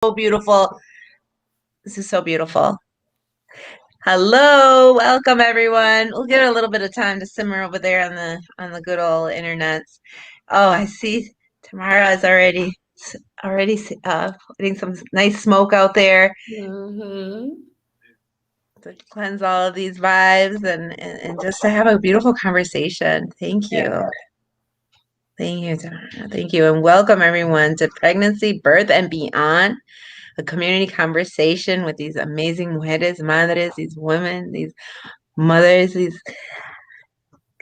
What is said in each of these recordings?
beautiful. This is so beautiful. Hello, welcome everyone. We'll give it a little bit of time to simmer over there on the good old internets. Oh, I see Tamara is already putting some nice smoke out there to cleanse all of these vibes and just to have a beautiful conversation. Thank you. Thank you, Tamara. Thank you, and welcome everyone to Pregnancy, Birth, and Beyond. A community conversation with these amazing mujeres, madres, these women, these mothers,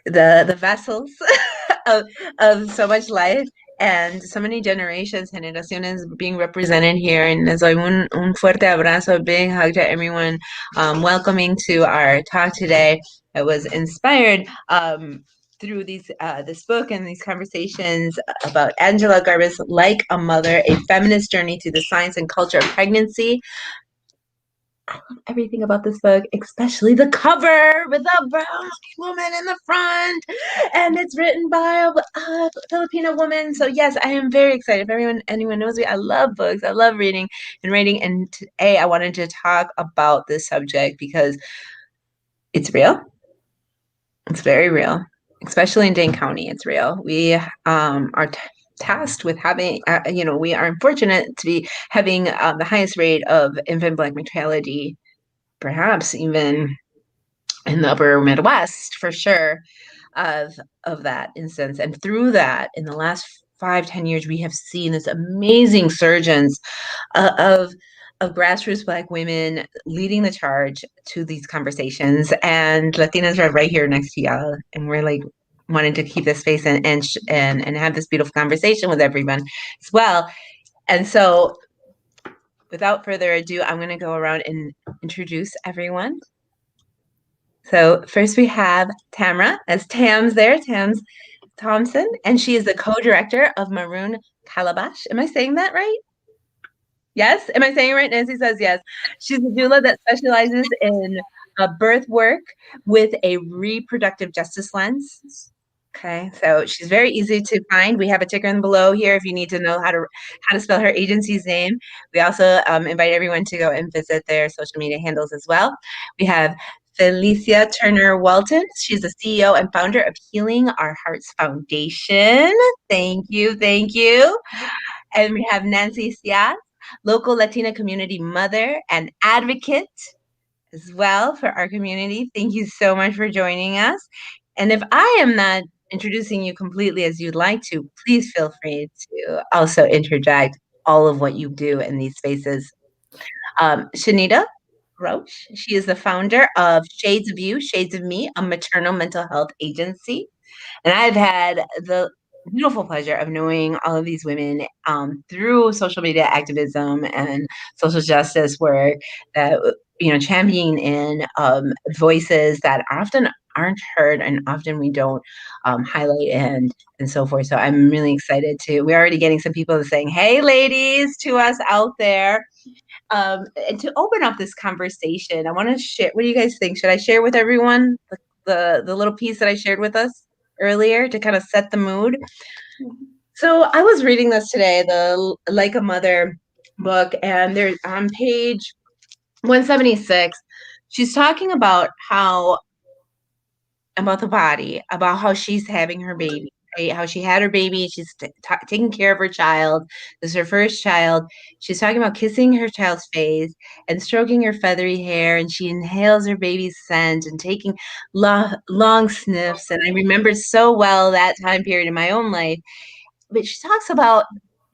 the vessels of so much life and so many generations, generaciones being represented here. And les doy un fuerte abrazo, a big hug to everyone. Welcoming to our talk today. It was inspired through this book and these conversations about Angela Garbes, Like a Mother, a feminist journey through the science and culture of pregnancy. I love everything about this book, especially the cover with the brown woman in the front, and it's written by a Filipino woman. So yes, I am very excited. If anyone knows me, I love books. I love reading and writing. And today I wanted to talk about this subject because it's real. It's very real, especially in Dane County. It's real. We are tasked with having, we are fortunate to be having the highest rate of infant Black mortality, perhaps even in the upper Midwest, for sure, of that instance. And through that, in the last 5-10 years, we have seen this amazing surgence of grassroots Black women leading the charge to these conversations, and Latinas are right here next to y'all, and we're like wanting to keep this space and have this beautiful conversation with everyone as well. And so, without further ado, I'm going to go around and introduce everyone. So first we have Tamara, as Tam's there, Tam's Thompson, and she is the co-director of Maroon Calabash. Am I saying that right? Yes? Am I saying it right? Nancy says yes. She's a doula that specializes in birth work with a reproductive justice lens. Okay, so she's very easy to find. We have a ticker in below here if you need to know how to spell her agency's name. We also invite everyone to go and visit their social media handles as well. We have Felicia Turner Walton. She's the CEO and founder of Healing Our Hearts Foundation. Thank you, thank you. And we have Nancy Ciaz, local Latina community mother and advocate as well for our community. Thank you so much for joining us. And if I am not introducing you completely as you'd like to, please feel free to also interject all of what you do in these spaces. Shanita Roche, she is the founder of Shades of You, Shades of Me, a maternal mental health agency. And I've had the beautiful pleasure of knowing all of these women through social media activism and social justice work that, championing in voices that often aren't heard and often we don't highlight and so forth. So I'm really excited we're already getting some people saying, hey, ladies, to us out there. And to open up this conversation, I want to share, what do you guys think? Should I share with everyone the little piece that I shared with us earlier to kind of set the mood? So I was reading this today, the Like a Mother book, and there's on page 176, she's talking about about the body, about how she's having her baby, right? How she had her baby, she's taking care of her child. This is her first child. She's talking about kissing her child's face and stroking her feathery hair, and she inhales her baby's scent and taking long sniffs. And I remember so well that time period in my own life. But she talks about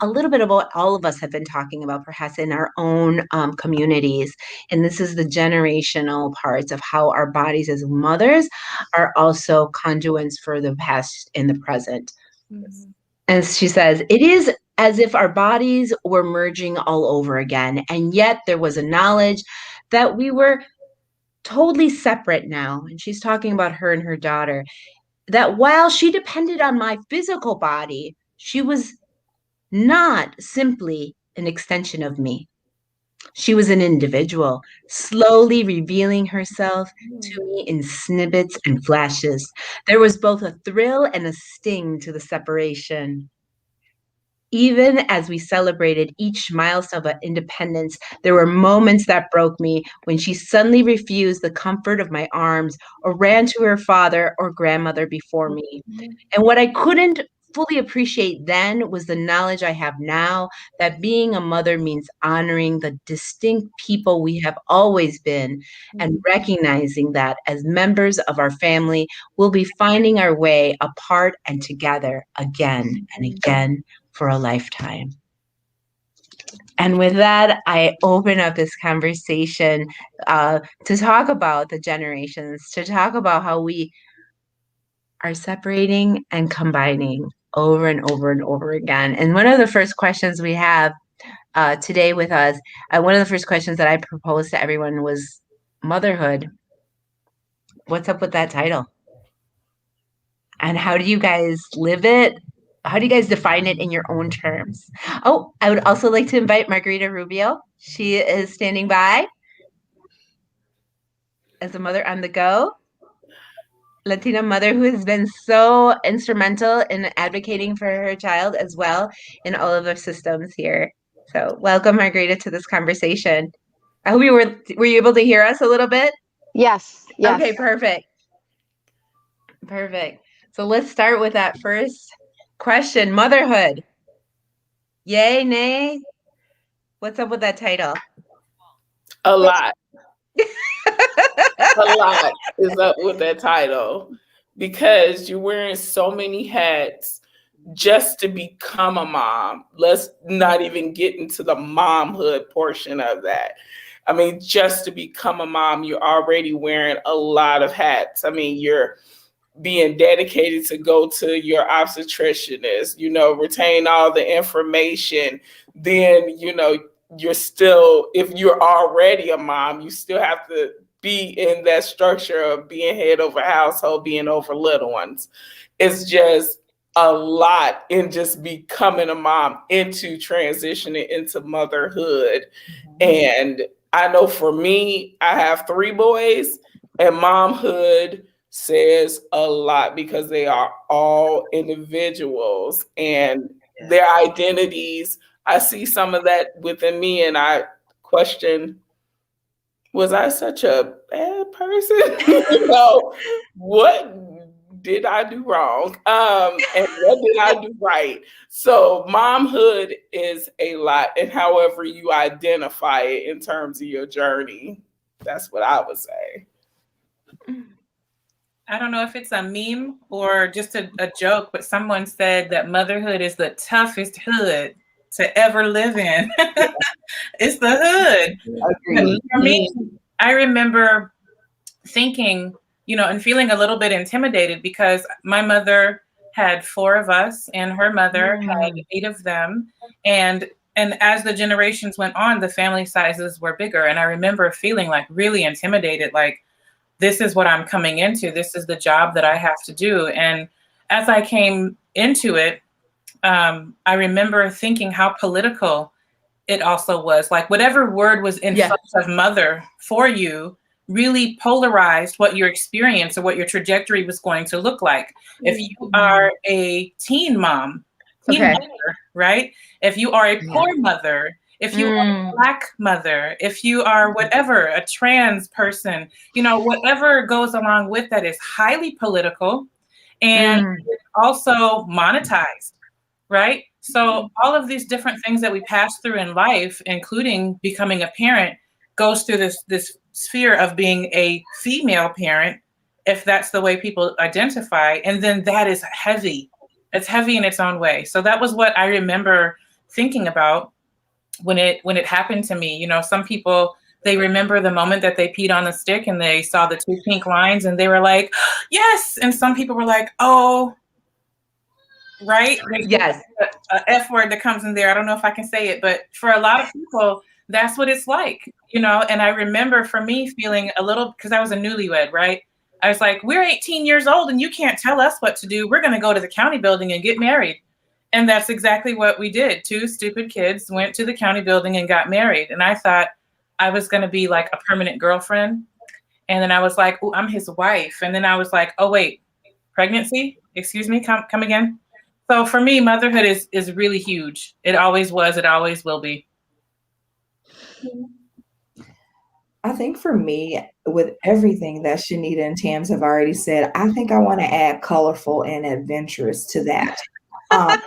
a little bit of what all of us have been talking about, perhaps in our own communities. And this is the generational parts of how our bodies as mothers are also conduits for the past and the present. Mm-hmm. And she says, it is as if our bodies were merging all over again. And yet there was a knowledge that we were totally separate now. And she's talking about her and her daughter, that while she depended on my physical body, she was not simply an extension of me. She was an individual, slowly revealing herself to me in snippets and flashes. There was both a thrill and a sting to the separation. Even as we celebrated each milestone of independence, there were moments that broke me when she suddenly refused the comfort of my arms or ran to her father or grandmother before me. And what I couldn't fully appreciate then was the knowledge I have now that being a mother means honoring the distinct people we have always been and recognizing that as members of our family, we'll be finding our way apart and together again and again for a lifetime. And with that, I open up this conversation to talk about the generations, to talk about how we are separating and combining over and over and over again. And one of the first questions we have today with us, one of the first questions that I proposed to everyone was motherhood. What's up with that title? And how do you guys live it? How do you guys define it in your own terms? Oh, I would also like to invite Margarita Rubio. She is standing by as a mother on the go. Latina mother who has been so instrumental in advocating for her child as well in all of the systems here. So welcome, Margarita, to this conversation. I hope were you able to hear us a little bit? Yes. Okay, perfect. So let's start with that first question. Motherhood. Yay, nay? What's up with that title? A lot. A lot is up with that title because you're wearing so many hats just to become a mom. Let's not even get into the momhood portion of that. I mean, just to become a mom, you're already wearing a lot of hats. I mean, you're being dedicated to go to your obstetricianist, retain all the information. Then, you're still, if you're already a mom, you still have to be in that structure of being head over household, being over little ones. It's just a lot in just becoming a mom, into transitioning into motherhood. And I know for me, I have 3 boys, and momhood says a lot because they are all individuals and their identities. I see some of that within me, and I question, was I such a bad person? What did I do wrong? And what did I do right? So momhood is a lot, and however you identify it in terms of your journey, that's what I would say. I don't know if it's a meme or just a joke, but someone said that motherhood is the toughest hood to ever live in. It's the hood. For me, I remember thinking, and feeling a little bit intimidated because my mother had 4 of us and her mother had 8 of them. And as the generations went on, the family sizes were bigger. And I remember feeling like really intimidated, like, this is what I'm coming into. This is the job that I have to do. And as I came into it, I remember thinking how political it also was. Like whatever word was in front of mother for you really polarized what your experience or what your trajectory was going to look like. If you are a teen mom, mother, right? If you are a poor mother, if you are a Black mother, if you are whatever, a trans person, whatever goes along with that is highly political and also monetized, right? So all of these different things that we pass through in life, including becoming a parent, goes through this sphere of being a female parent, if that's the way people identify. And then that is heavy. It's heavy in its own way. So that was what I remember thinking about when it happened to me. Some people, they remember the moment that they peed on the stick and they saw the 2 pink lines and they were like, yes. And some people were like, oh, right? There's a F word that comes in there. I don't know if I can say it, but for a lot of people, that's what it's like, And I remember for me feeling a little, because I was a newlywed, right? I was like, we're 18 years old and you can't tell us what to do. We're going to go to the county building and get married. And that's exactly what we did. 2 stupid kids went to the county building and got married. And I thought I was going to be like a permanent girlfriend. And then I was like, oh, I'm his wife. And then I was like, oh, wait, pregnancy? Excuse me, come again? So for me, motherhood is really huge. It always was. It always will be. I think for me, with everything that Shanita and Tams have already said, I think I want to add colorful and adventurous to that. Um,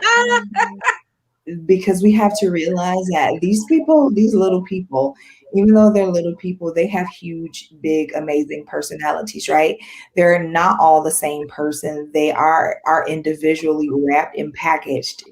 because we have to realize that these people, these little people, even though they're little people, they have huge, big, amazing personalities, right? They're not all the same person. They are individually wrapped and packaged,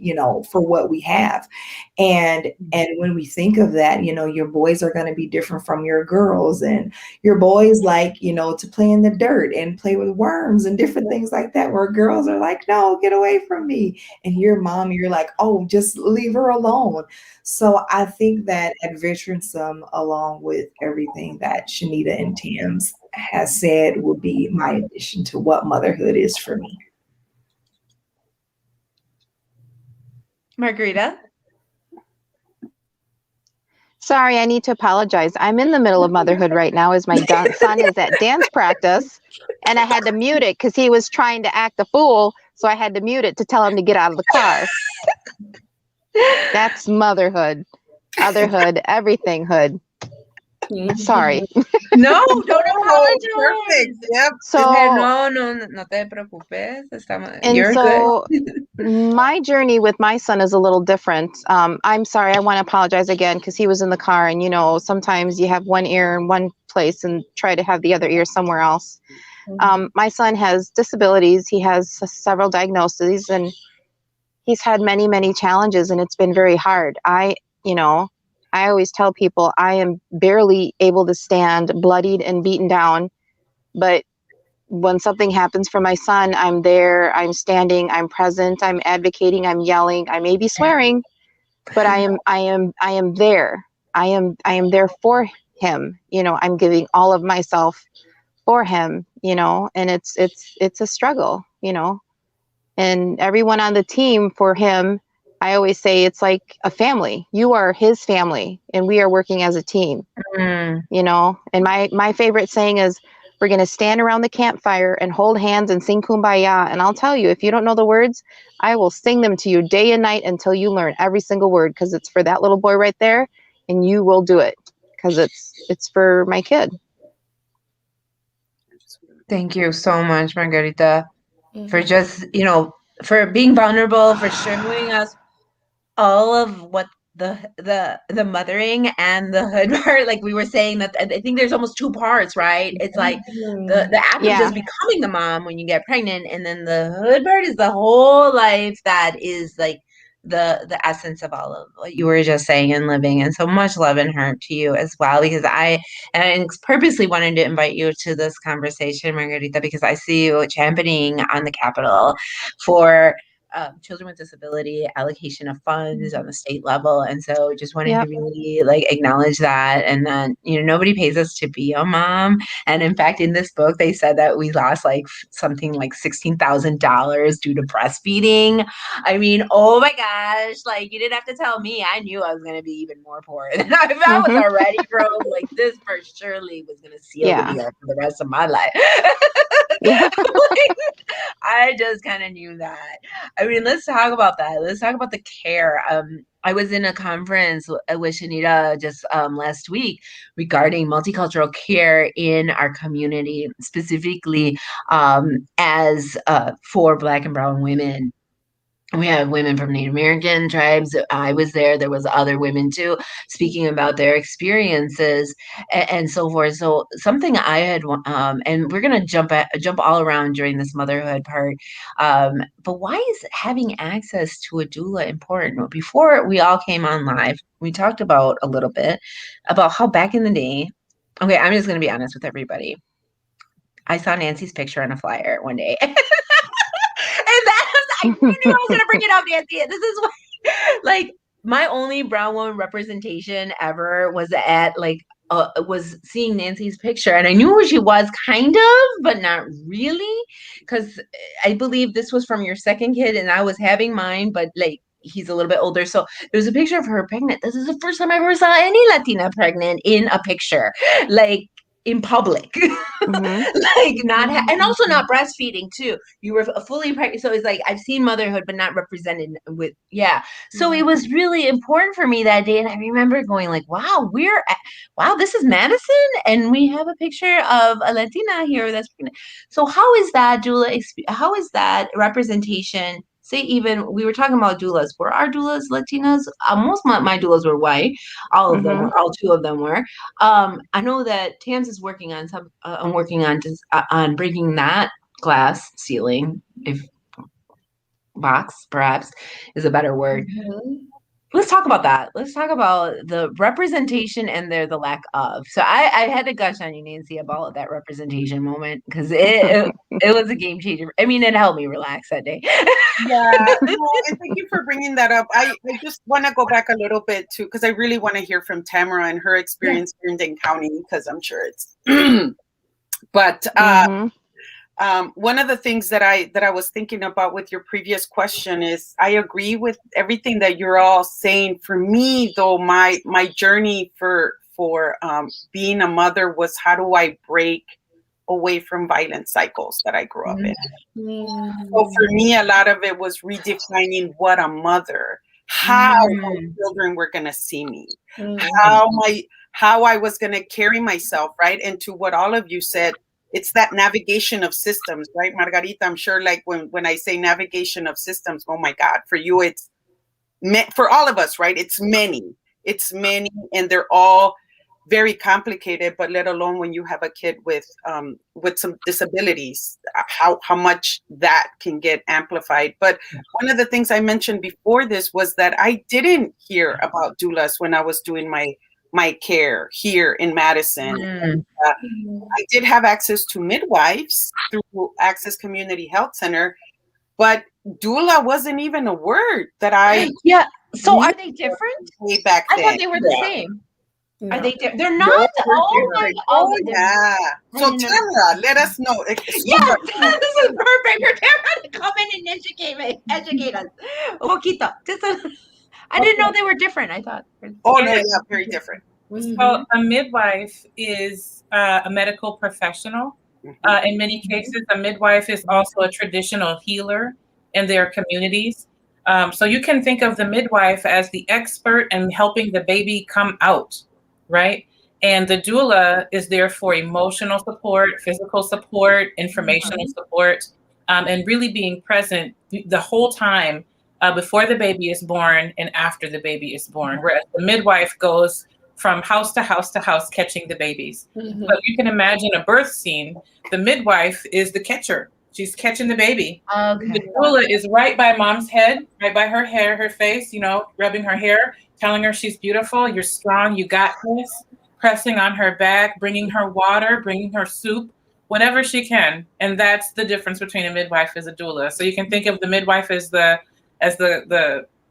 for what we have. And when we think of that, your boys are going to be different from your girls, and your boys like, to play in the dirt and play with worms and different things like that, where girls are like, no, get away from me. And your mom, you're like, oh, just leave her alone. So I think that adventuresome, along with everything that Shanita and Tams has said, would be my addition to what motherhood is for me. Margarita? Sorry, I need to apologize. I'm in the middle of motherhood right now as my son is at dance practice, and I had to mute it because he was trying to act a fool, so I had to mute it to tell him to get out of the car. That's motherhood, otherhood, everything hood. Sorry. No, don't apologize. Perfect. Yep. So, no te preocupes. and You're so good. my journey with my son is a little different. I'm sorry, I want to apologize again because he was in the car, and sometimes you have one ear in one place and try to have the other ear somewhere else. My son has disabilities. He has several diagnoses, and he's had many, many challenges, and it's been very hard. I always tell people I am barely able to stand, bloodied and beaten down, but when something happens for my son, I'm there, I'm standing, I'm present, I'm advocating, I'm yelling, I may be swearing, but I am there. I am there for him. I'm giving all of myself for him, and it's a struggle, and everyone on the team for him, I always say it's like a family. You are his family, and we are working as a team. And my favorite saying is, we're going to stand around the campfire and hold hands and sing Kumbaya. And I'll tell you, if you don't know the words, I will sing them to you day and night until you learn every single word, because it's for that little boy right there, and you will do it because it's for my kid. Thank you so much, Margarita, for just, for being vulnerable, for showing us all of what the mothering and the hood part, like we were saying, that I think there's almost two parts, right? It's like the act of just becoming the mom when you get pregnant, and then the hood part is the whole life that is like the essence of all of what you were just saying and living. And so much love and heart to you as well, because I purposely wanted to invite you to this conversation, Margarita, because I see you championing on the Capitol for children with disability, allocation of funds on the state level. And so just wanted to really acknowledge that, and that, nobody pays us to be a mom. And in fact, in this book, they said that we lost something like $16,000 due to breastfeeding. I mean, oh my gosh, you didn't have to tell me. I knew I was going to be even more poor than I was already broke. This for surely was going to seal the deal for the rest of my life. I just kind of knew that. I mean, let's talk about that. Let's talk about the care. I was in a conference with Shanita just last week regarding multicultural care in our community, specifically as for Black and Brown women. We have women from Native American tribes. I was there. There was other women too, speaking about their experiences and so forth. So something I had, and we're gonna jump all around during this motherhood part. But why is having access to a doula important? Before we all came on live, we talked about a little bit about how back in the day. Okay, I'm just gonna be honest with everybody. I saw Nancy's picture on a flyer one day. I knew I was going to bring it up, Nancy. This is why, my only brown woman representation ever was at, was seeing Nancy's picture. And I knew who she was, kind of, but not really. Because I believe this was from your second kid, and I was having mine, but, he's a little bit older. So there's a picture of her pregnant. This is the first time I ever saw any Latina pregnant in a picture. in public, like not, and also not breastfeeding too. You were fully pregnant. So it's like, I've seen motherhood, but not represented with, yeah. So it was really important for me that day. And I remember going like, wow, wow, this is Madison. And we have a picture of a Latina here that's pregnant. So how is that doula, how is that representation? Say, even we were talking about doulas. Were our doulas Latinas? Most of my doulas were white. All of them were. All two of them were. I know that Tams is working on some. I'm working on breaking that glass ceiling, if box perhaps is a better word. Let's talk about that. Let's talk about the representation and the lack of. So I had to gush on you, Nancy, about that representation moment, because it was a game changer. I mean, it helped me relax that day. Yeah, no, and thank you for bringing that up. I just want to go back a little bit too, because I really want to hear from Tamara and her experience here in Dane County, because I'm sure it's. But one of the things that I was thinking about with your previous question is, I agree with everything that you're all saying. For me, though, my journey for being a mother was, how do I break away from violent cycles that I grew up in? So for me, a lot of it was redefining what a mother, how my children were going to see me, how I was going to carry myself, right? And to what all of you said, it's that navigation of systems, right, Margarita? I'm sure, like when I say navigation of systems, oh my God, for you, it's for all of us, right? It's many, and they're all very complicated. But let alone when you have a kid with some disabilities, how much that can get amplified. But one of the things I mentioned before this was that I didn't hear about doulas when I was doing my care here in Madison. I did have access to midwives through Access Community Health Center, but doula wasn't even a word that I. Yeah. So are they different? Way back then. I thought they were the same. No. Are they? They're not. No, Oh my God. yeah. So Tamara, let us know. Yes, this is perfect for Tara to come in and educate us. Un poquito. I didn't know they were different. I thought. Oh no, yeah, very different. So a midwife is a medical professional. In many cases, a midwife is also a traditional healer in their communities. So you can think of the midwife as the expert in helping the baby come out, right? And the doula is there for emotional support, physical support, informational support, and really being present the whole time before the baby is born and after the baby is born. Whereas the midwife goes from house to house to house catching the babies. But you can imagine a birth scene. The midwife is the catcher. She's catching the baby. Okay. The doula is right by mom's head, right by her hair, her face, rubbing her hair, telling her she's beautiful, you're strong, you got this, pressing on her back, bringing her water, bringing her soup, whatever she can. And that's the difference between a midwife and a doula. So you can think of the midwife as the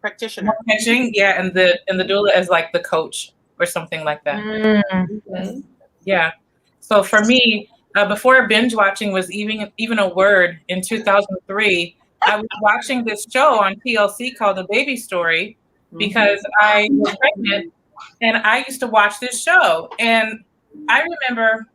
practitioner, catching, and the doula as like the coach or something like that. Yeah. So for me, before binge watching was even a word in 2003, I was watching this show on TLC called The Baby Story because I was pregnant and I used to watch this show. And I remember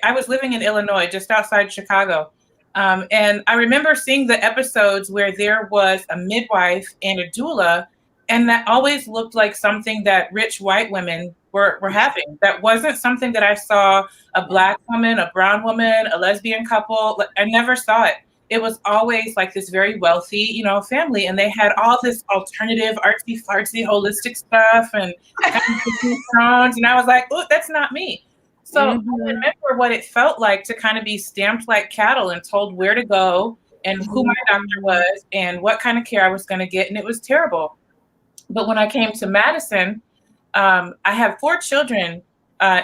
I was living in Illinois, just outside Chicago. And I remember seeing the episodes where there was a midwife and a doula, and that always looked like something that rich white women were having. That wasn't something that I saw a Black woman, a brown woman, a lesbian couple. I never saw it. It was always like this very wealthy, family. And they had all this alternative, artsy, fartsy, holistic stuff and and I was like, oh, that's not me. So I remember what it felt like to kind of be stamped like cattle and told where to go and who my doctor was and what kind of care I was going to get. And it was terrible. But when I came to Madison, I have 4 children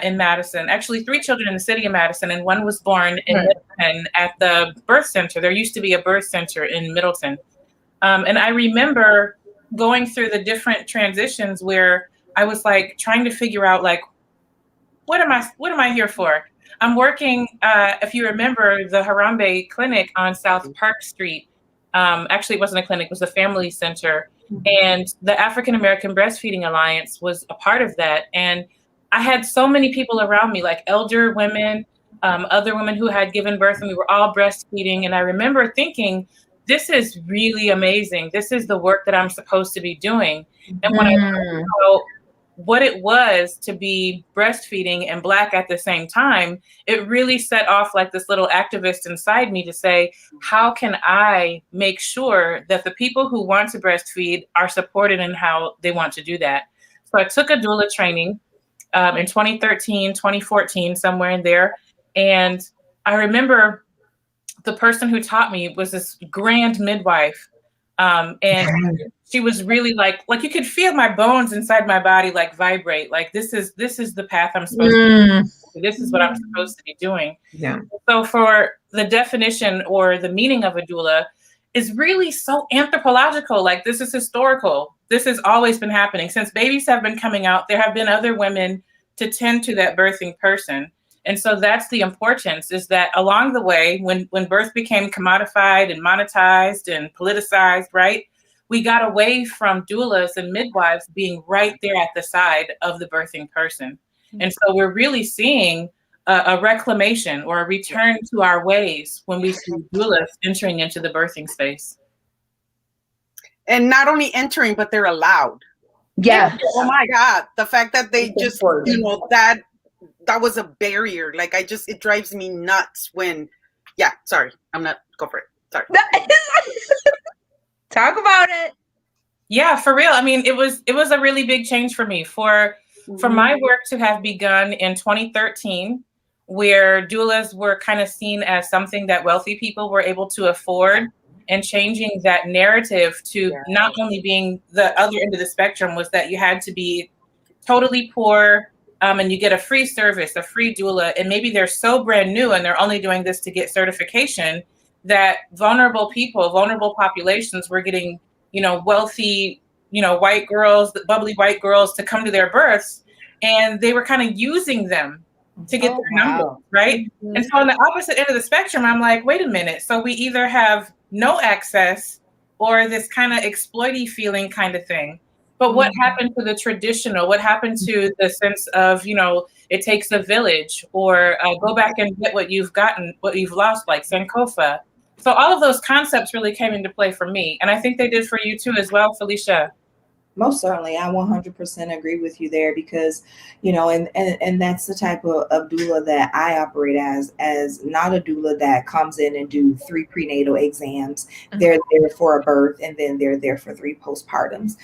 in Madison, actually 3 children in the city of Madison, and one was born in Middleton at the birth center. There used to be a birth center in Middleton. And I remember going through the different transitions where I was like trying to figure out like, what am I here for? I'm working, if you remember, the Harambe Clinic on South Park Street. Actually, it wasn't a clinic, it was a family center. And the African American Breastfeeding Alliance was a part of that. And I had so many people around me, like elder women, other women who had given birth, and we were all breastfeeding. And I remember thinking, this is really amazing. This is the work that I'm supposed to be doing. And when I learned about what it was to be breastfeeding and Black at the same time, it really set off like this little activist inside me to say, how can I make sure that the people who want to breastfeed are supported in how they want to do that? So I took a doula training in 2013, 2014, somewhere in there. And I remember the person who taught me was this grand midwife. And she was really like you could feel my bones inside my body like vibrate. Like this is the path I'm supposed to do. This is what I'm supposed to be doing. Yeah. So for the definition or the meaning of a doula is really so anthropological. Like this is historical. This has always been happening. Since babies have been coming out, there have been other women to tend to that birthing person. And so that's the importance, is that along the way, when birth became commodified and monetized and politicized, right, we got away from doulas and midwives being right there at the side of the birthing person. And so we're really seeing a reclamation or a return to our ways when we see doulas entering into the birthing space. And not only entering, but they're allowed. Yeah. Oh my God. The fact that they just, you know, that was a barrier. Like it drives me nuts when, sorry, I'm not, go for it. Sorry. Talk about it. Yeah, for real. I mean, it was a really big change for me for my work to have begun in 2013, where doulas were kind of seen as something that wealthy people were able to afford, and changing that narrative to not only being the other end of the spectrum was that you had to be totally poor, and you get a free service, a free doula, and maybe they're so brand new and they're only doing this to get certification, that vulnerable people, vulnerable populations were getting, wealthy, white girls, bubbly white girls to come to their births, and they were kind of using them to get their numbers, right? And so on the opposite end of the spectrum, I'm like, wait a minute. So we either have no access or this kind of exploity feeling kind of thing. But what happened to the traditional? What happened to the sense of, it takes a village, or go back and get what you've gotten, what you've lost, like Sankofa. So all of those concepts really came into play for me. And I think they did for you too as well, Felicia. Most certainly. I 100% agree with you there, because, and that's the type of doula that I operate as not a doula that comes in and do 3 prenatal exams. They're there for a birth, and then they're there for 3 postpartums.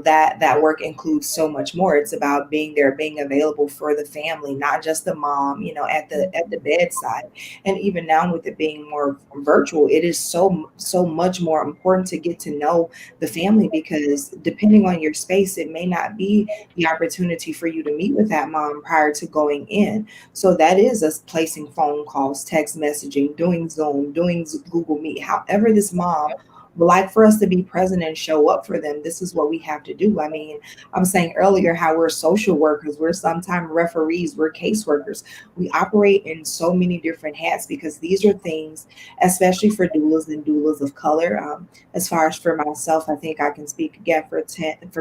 That work includes so much more. It's about being there, being available for the family, not just the mom, at the bedside. And even now, with it being more virtual, it is so much more important to get to know the family, because depending on your space, it may not be the opportunity for you to meet with that mom prior to going in. So that is us placing phone calls, text messaging, doing Zoom, doing Google Meet, however this mom would like for us to be present and show up for them. This is what we have to do. I mean, I was saying earlier how we're social workers, we're sometimes referees, we're caseworkers. We operate in so many different hats, because these are things, especially for doulas and doulas of color. As far as for myself, I think I can speak again for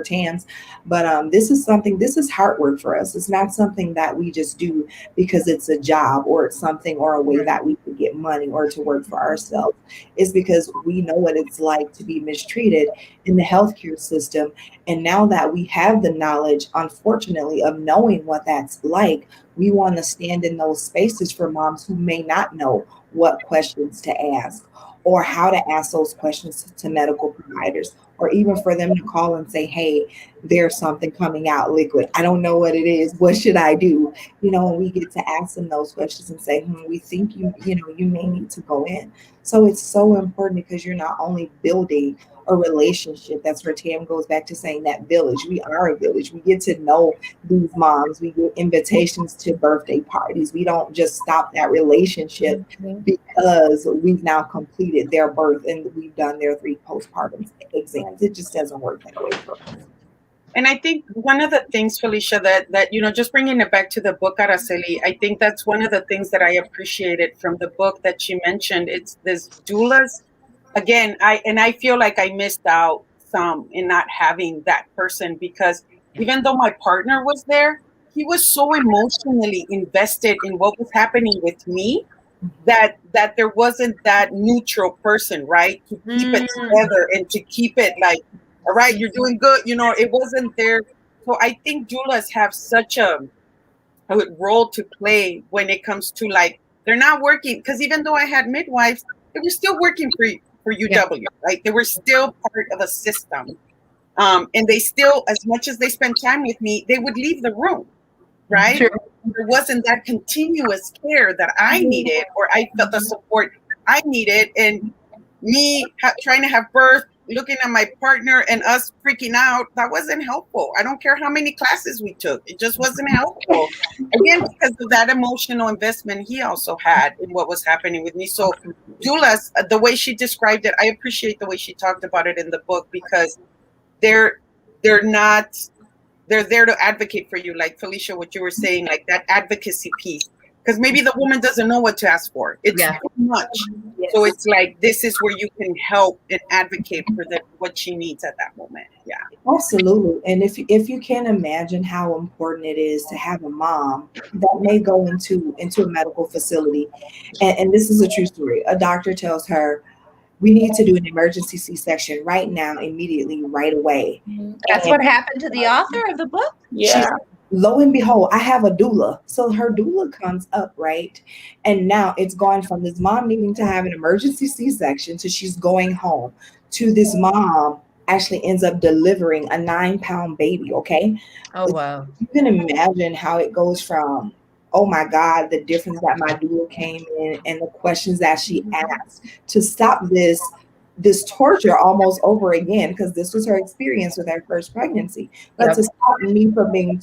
TAMS, but this is hard work for us. It's not something that we just do because it's a job, or it's something, or a way that we can get money or to work for ourselves. It's because we know what it's like to be mistreated in the healthcare system. And now that we have the knowledge, unfortunately, of knowing what that's like, we want to stand in those spaces for moms who may not know what questions to ask, or how to ask those questions to medical providers, or even for them to call and say, hey, there's something coming out liquid. I don't know what it is. What should I do? And we get to ask them those questions and say, we think you may need to go in. So it's so important, because you're not only building a relationship. That's where Tam goes back to saying that village. We are a village. We get to know these moms. We get invitations to birthday parties. We don't just stop that relationship because we've now completed their birth and we've done their 3 postpartum exams. It just doesn't work that way for us. And I think one of the things, Felicia, that just bringing it back to the book, Araceli, I think that's one of the things that I appreciated from the book that she mentioned. It's this doulas. Again, I feel like I missed out some in not having that person, because even though my partner was there, he was so emotionally invested in what was happening with me that there wasn't that neutral person, right, to keep it together and to keep it like, all right, you're doing good, you know, it wasn't there. So I think doulas have such a role to play when it comes to like, they're not working, because even though I had midwives, they were still working for UW, right? They were still part of a system. And they still, as much as they spent time with me, they would leave the room, right? True. There wasn't that continuous care that I needed, or I felt the support I needed. And me trying to have birth, looking at my partner and us freaking out, that wasn't helpful. I don't care how many classes we took. It just wasn't helpful. Again, because of that emotional investment he also had in what was happening with me. So doulas, the way she described it, I appreciate the way she talked about it in the book, because they're not, they're there to advocate for you, like Felicia, what you were saying, like that advocacy piece, because maybe the woman doesn't know what to ask for. It's too much. So it's like, this is where you can help and advocate for what she needs at that moment. Yeah, Absolutely. And if you can imagine how important it is to have a mom that may go into a medical facility, and this is a true story. A doctor tells her, we need to do an emergency C-section right now, immediately, right away. That's what happened to the author of the book. Yeah. Lo and behold, I have a doula. So her doula comes up, right? And now it's gone from this mom needing to have an emergency C-section to she's going home, to this mom actually ends up delivering a 9-pound baby. Okay. Oh, wow. You can imagine how it goes from, oh my God, the difference that my doula came in and the questions that she asked to stop this torture almost over again, because this was her experience with her first pregnancy. But to stop me from being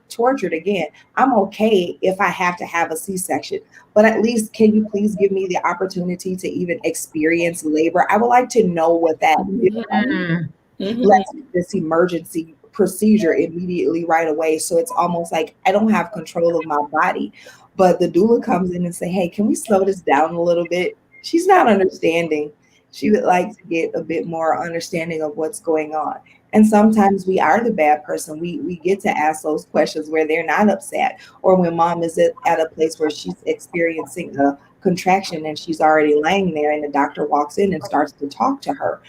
tortured again, I'm okay if I have to have a C-section, but at least can you please give me the opportunity to even experience labor? I would like to know what that is. Let's do this emergency procedure immediately right away. So it's almost like I don't have control of my body, but the doula comes in and say, hey, can we slow this down a little bit? She's not understanding. She would like to get a bit more understanding of what's going on. And sometimes we are the bad person. We get to ask those questions where they're not upset, or when mom is at a place where she's experiencing a contraction and she's already laying there and the doctor walks in and starts to talk to her.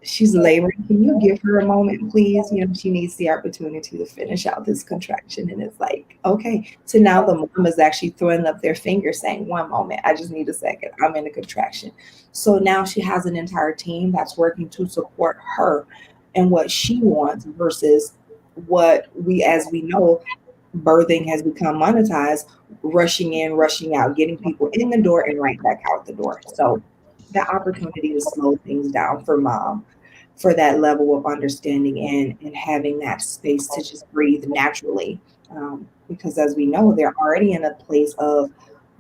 She's laboring. Can you give her a moment, please? You know, she needs the opportunity to finish out this contraction. And it's like, okay. So now the mom is actually throwing up their finger saying, one moment, I just need a second. I'm in a contraction. So now she has an entire team that's working to support her and what she wants versus what as we know, birthing has become monetized, rushing in, rushing out, getting people in the door and right back out the door. So the opportunity to slow things down for mom, for that level of understanding and having that space to just breathe naturally. Because as we know, they're already in a place of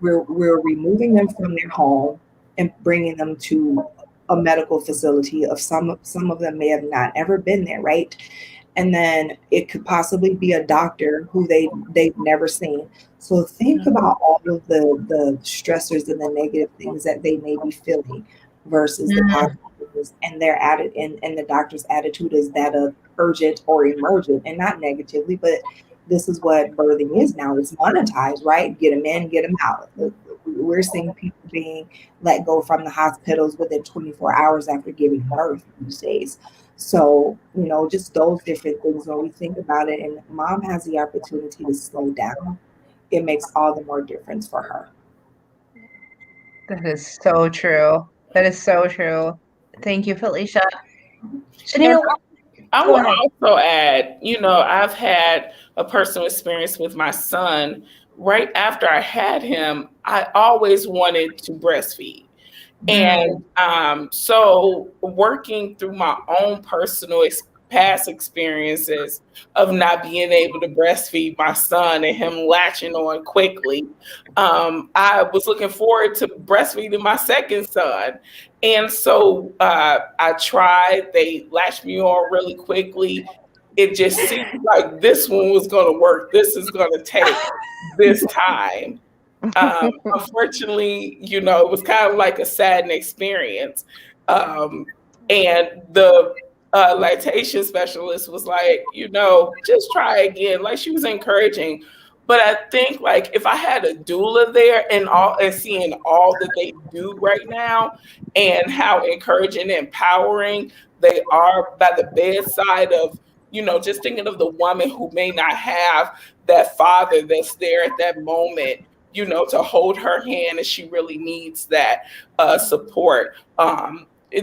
we're removing them from their home and bringing them to a medical facility. Of some of them may have not ever been there, right? And then it could possibly be a doctor who they've never seen. So think about all of the stressors and the negative things that they may be feeling versus the positives, and their and the doctor's attitude is that of urgent or emergent, and not negatively, but this is what birthing is now. It's monetized, right? Get them in, get them out. We're seeing people being let go from the hospitals within 24 hours after giving birth these days. So, you know, just those different things when we think about it, and mom has the opportunity to slow down, it makes all the more difference for her. That is so true. That is so true. Thank you, Felicia. Chanel, I will also add, you know, I've had a personal experience with my son. Right after I had him, I always wanted to breastfeed. And so working through my own personal past experiences of not being able to breastfeed my son and him latching on quickly, I was looking forward to breastfeeding my second son. And so I tried, they latched me on really quickly. It just seemed like this one was going to work. This is going to take this time. Unfortunately, you know, it was kind of like a sad experience. And the lactation specialist was like, just try again. Like, she was encouraging. But I think, like, if I had a doula there and seeing all that they do right now and how encouraging and empowering they are by the bedside of, just thinking of the woman who may not have that father that's there at that moment, to hold her hand, and she really needs that support.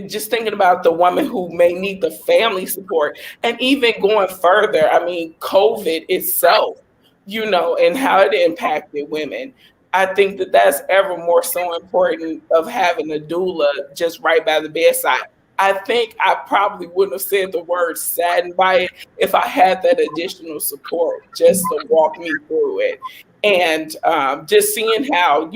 Just thinking about the woman who may need the family support, and even going further, I mean, COVID itself, and how it impacted women. I think that that's ever more so important of having a doula just right by the bedside. I think I probably wouldn't have said the word saddened by it if I had that additional support just to walk me through it. And just seeing how,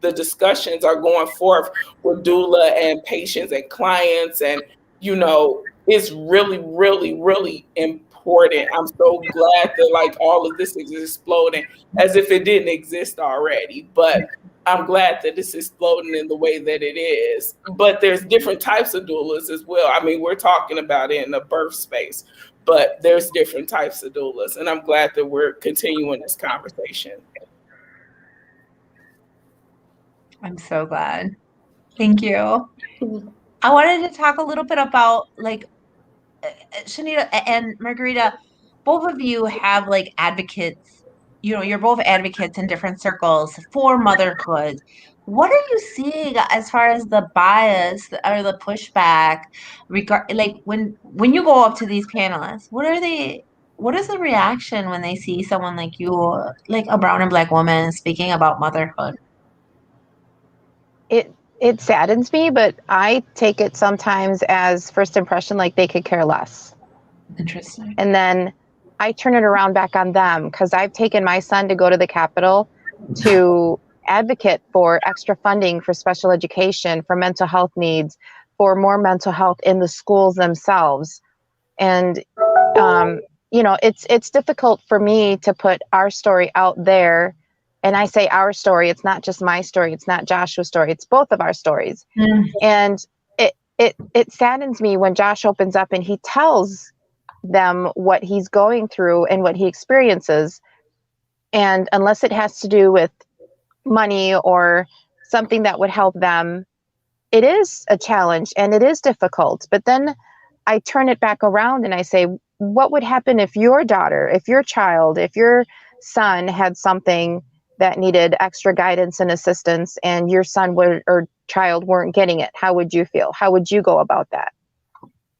the discussions are going forth with doula and patients and clients. And, it's really, really, really important. I'm so glad that, like, all of this is exploding as if it didn't exist already. But I'm glad that it's exploding in the way that it is. But there's different types of doulas as well. I mean, we're talking about it in the birth space, but there's different types of doulas. And I'm glad that we're continuing this conversation. I'm so glad. Thank you. I wanted to talk a little bit about, like, Shanita and Margarita, both of you have, like, advocates. You're both advocates in different circles for motherhood. What are you seeing as far as the bias or the pushback like when you go up to these panelists? What is the reaction when they see someone like you, like a brown and black woman, speaking about motherhood? It saddens me, but I take it sometimes as first impression, like they could care less. Interesting. And then I turn it around back on them, because I've taken my son to go to the Capitol to advocate for extra funding for special education, for mental health needs, for more mental health in the schools themselves. And, it's difficult for me to put our story out there. And I say our story, it's not just my story, it's not Joshua's story, it's both of our stories. And it saddens me when Josh opens up and he tells them what he's going through and what he experiences. And unless it has to do with money or something that would help them, it is a challenge and it is difficult. But then I turn it back around and I say, what would happen if your daughter, if your child, if your son had something that needed extra guidance and assistance, and your son or child weren't getting it? How would you feel? How would you go about that?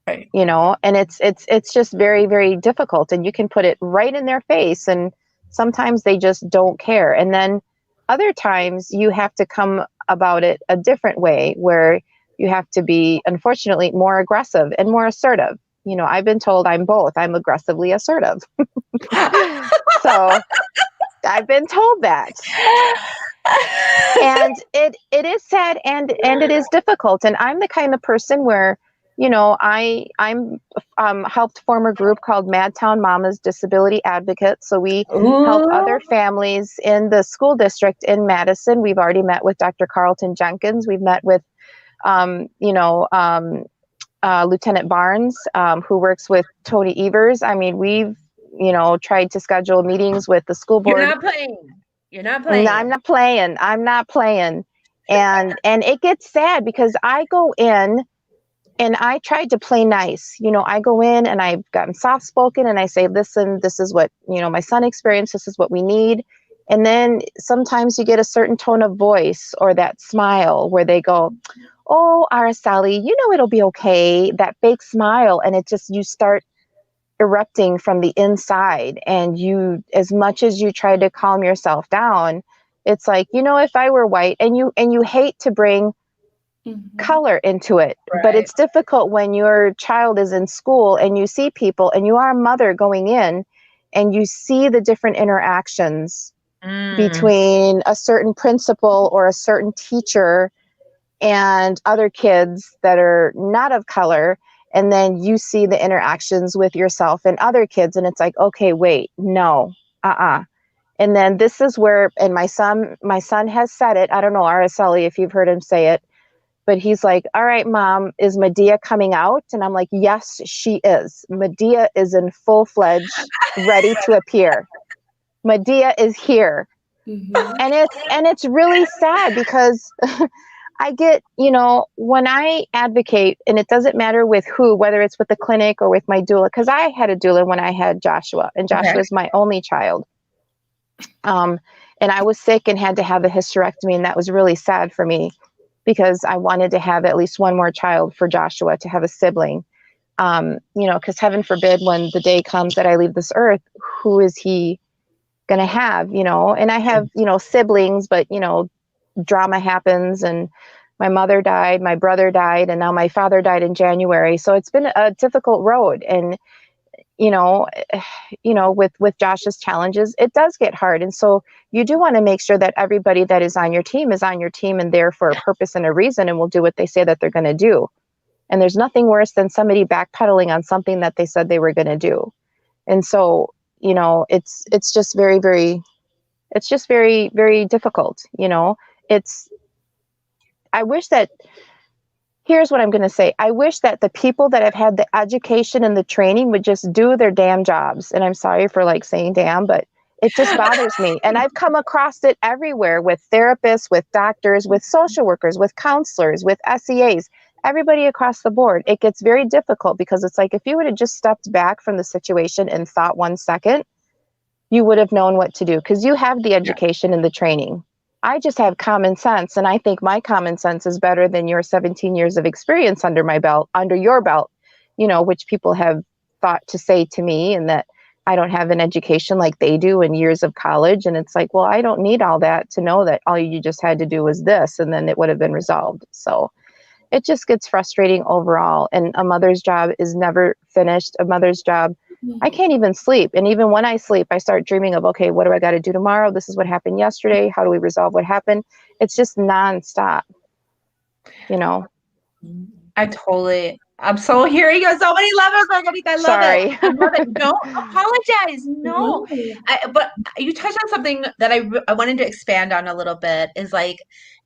Right. And it's just very, very difficult, and you can put it right in their face, and sometimes they just don't care. And then other times you have to come about it a different way, where you have to be, unfortunately, more aggressive and more assertive. I've been told I'm both. I'm aggressively assertive. So I've been told that. And it is sad and it is difficult. And I'm the kind of person where, I'm helped form a group called Madtown Mamas Disability Advocates. So we help other families in the school district in Madison. We've already met with Dr. Carlton Jenkins. We've met with, Lieutenant Barnes, who works with Tony Evers. I mean, we've, tried to schedule meetings with the school board. You're not playing. No, I'm not playing. And it gets sad because I go in and I tried to play nice. I go in and I've gotten soft spoken and I say, listen, this is what, my son experienced. This is what we need. And then sometimes you get a certain tone of voice or that smile where they go, oh, Araceli, it'll be okay. That fake smile. And you start erupting from the inside, and you, as much as you try to calm yourself down, it's like, if I were white, and you hate to bring color into it, right. But it's difficult when your child is in school and you see people and you are a mother going in and you see the different interactions between a certain principal or a certain teacher and other kids that are not of color. And then you see the interactions with yourself and other kids. And it's like, okay, wait, no, And then this is where, and my son has said it. I don't know, Araceli, if you've heard him say it, But he's like, all right, Mom, is Medea coming out? And I'm like, yes, she is. Medea is in full-fledged, ready to appear. Medea is here. Mm-hmm. And it's really sad because I get, when I advocate, and it doesn't matter with who, whether it's with the clinic or with my doula, because I had a doula when I had Joshua, and Joshua is my only child. And I was sick and had to have a hysterectomy, and that was really sad for me because I wanted to have at least one more child for Joshua, to have a sibling. Because heaven forbid, when the day comes that I leave this earth, who is he going to have, and I have, siblings, but, drama happens, and my mother died, my brother died, and now my father died in January. So it's been a difficult road. And, with Josh's challenges, it does get hard. And so you do want to make sure that everybody that is on your team and there for a purpose and a reason, and will do what they say that they're going to do. And there's nothing worse than somebody backpedaling on something that they said they were going to do. And so, it's just very, very, very difficult. I wish that, here's what I'm going to say. I wish that the people that have had the education and the training would just do their damn jobs. And I'm sorry for saying damn, but it just bothers me. And I've come across it everywhere, with therapists, with doctors, with social workers, with counselors, with SEAs, everybody across the board. It gets very difficult because it's like, if you would have just stepped back from the situation and thought 1 second, you would have known what to do, because you have the education and the training. I just have common sense, and I think my common sense is better than your 17 years of experience under your belt, which people have thought to say to me, and that I don't have an education like they do in years of college. And it's like, well, I don't need all that to know that all you just had to do was this, and then it would have been resolved. So it just gets frustrating overall. And a mother's job is never finished. A mother's job, I can't even sleep. And even when I sleep, I start dreaming of, okay, what do I got to do tomorrow? This is what happened yesterday. How do we resolve what happened? It's just nonstop, I'm so hearing you on so many levels, Margarita. I love Sorry. it. I love it. Don't apologize. No. But you touched on something that I wanted to expand on a little bit, is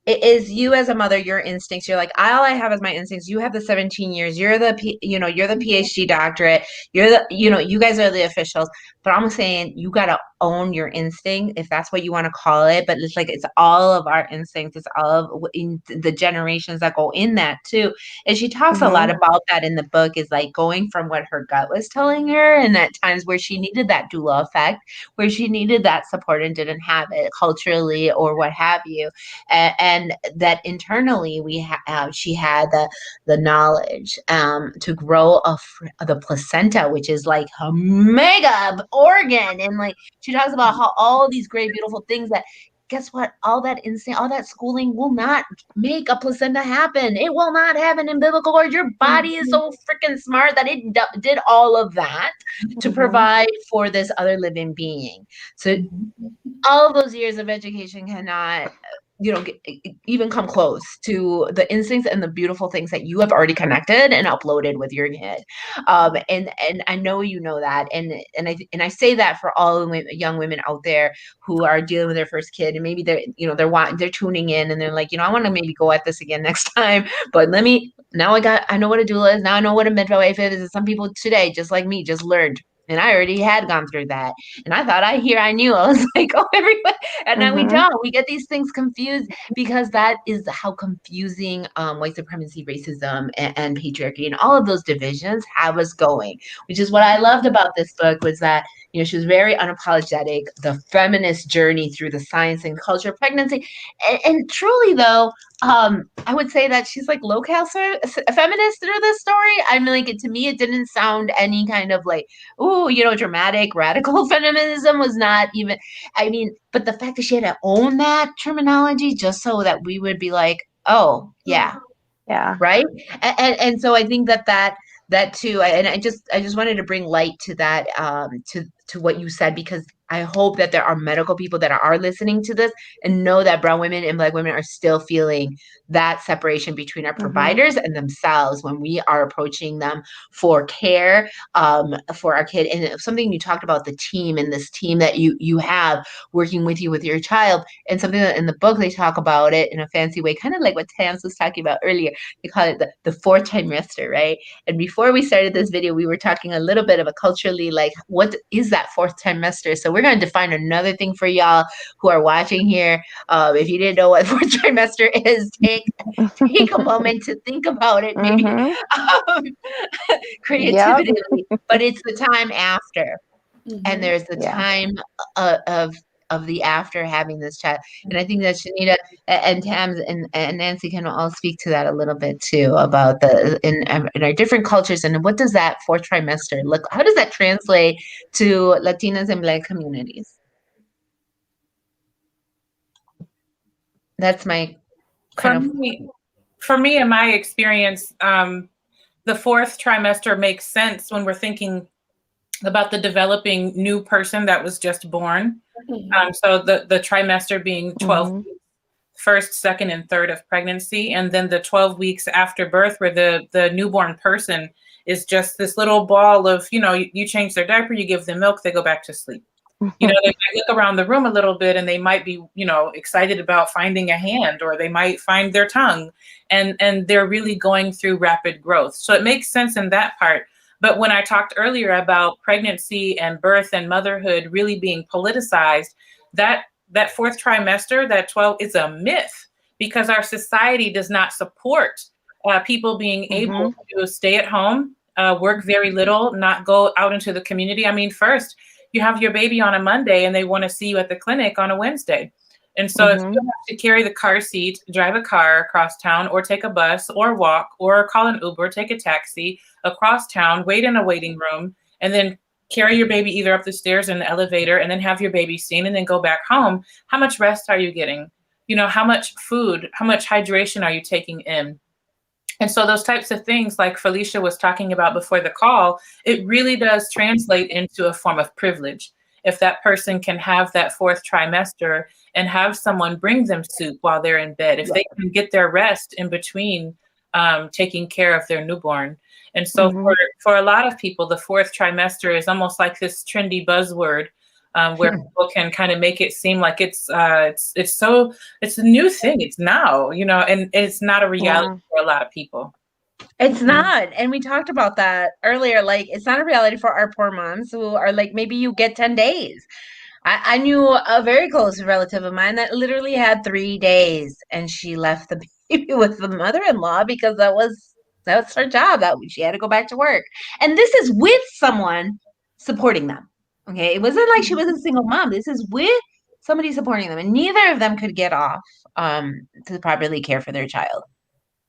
it is you as a mother, your instincts. You're like, all I have is my instincts. You have the 17 years. You're the PhD doctorate. You're the, you guys are the officials. But I'm saying you got to own your instinct, if that's what you want to call it. But it's all of our instincts. It's all of the generations that go in that too. And she talks a lot about that in the book, is going from what her gut was telling her, and at times where she needed that doula effect, where she needed that support and didn't have it culturally or what have you. And that internally she had the knowledge to grow the placenta, which is a mega organ. And she talks about how all these great, beautiful things that, guess what? All that instinct, all that schooling will not make a placenta happen. It will not have an umbilical cord. Your body is so freaking smart that it did all of that to provide for this other living being. So all of those years of education cannot even come close to the instincts and the beautiful things that you have already connected and uploaded with your kid. And I know that, and I say that for all young women out there who are dealing with their first kid, and maybe they're tuning in and they're like, I want to maybe go at this again next time, but I know what a doula is. Now I know what a midwife is. And some people today, just like me, just learned. And I already had gone through that. And I thought I knew. I was like, oh, everyone. And now we don't. We get these things confused, because that is how confusing white supremacy, racism, and patriarchy, and all of those divisions have us going, which is what I loved about this book, was that, she was very unapologetic, the feminist journey through the science and culture of pregnancy. And truly, though, I would say that she's low-cal feminist through this story. I mean, to me, it didn't sound any kind of dramatic, radical feminism was not even, but the fact that she had to own that terminology just so that we would be like, oh, yeah. Yeah. Right. And so I think that too, I just wanted to bring light to that, to what you said, because I hope that there are medical people that are listening to this and know that brown women and Black women are still feeling that separation between our providers and themselves when we are approaching them for care for our kid. And something you talked about, the team and this team that you have working with you with your child, and something that in the book they talk about it in a fancy way, kind of like what Tams was talking about earlier. They call it the fourth trimester, right? And before we started this video, we were talking a little bit of a culturally, like, what is that fourth trimester? So we're going to define another thing for y'all who are watching here. If you didn't know what fourth trimester is, take a moment to think about it, maybe creativity, but it's the time after. And there's the time of the after having this child. And I think that Shanita and Tams and Nancy can all speak to that a little bit too, about in our different cultures, and what does that fourth trimester look, how does that translate to Latinas and Black communities? That's my for me, in my experience, the fourth trimester makes sense when we're thinking about the developing new person that was just born. So the trimester being 12 weeks, first, second, and third of pregnancy, and then the 12 weeks after birth, where the newborn person is just this little ball of, you change their diaper, you give them milk, they go back to sleep. They might look around the room a little bit and they might be, excited about finding a hand, or they might find their tongue, and they're really going through rapid growth. So it makes sense in that part. But when I talked earlier about pregnancy and birth and motherhood really being politicized, that fourth trimester, that 12, is a myth, because our society does not support people being able to stay at home, work very little, not go out into the community. I mean, first, you have your baby on a Monday and they want to see you at the clinic on a Wednesday. And so if you have to carry the car seat, drive a car across town, or take a bus, or walk, or call an Uber, take a taxi across town, wait in a waiting room, and then carry your baby either up the stairs in the elevator, and then have your baby seen, and then go back home, how much rest are you getting? How much food, how much hydration are you taking in? And so those types of things, like Felicia was talking about before the call, it really does translate into a form of privilege. If that person can have that fourth trimester and have someone bring them soup while they're in bed, if they can get their rest in between taking care of their newborn. And so for a lot of people, the fourth trimester is almost like this trendy buzzword, where people can kind of make it seem like it's a new thing. It's now, and it's not a reality for a lot of people. It's not. And we talked about that earlier. Like, it's not a reality for our poor moms who are like, maybe you get 10 days. I knew a very close relative of mine that literally had 3 days, and she left the baby with the mother-in-law because that's her job. That she had to go back to work. And this is with someone supporting them. Okay. It wasn't like she was a single mom. This is with somebody supporting them. And neither of them could get off to properly care for their child.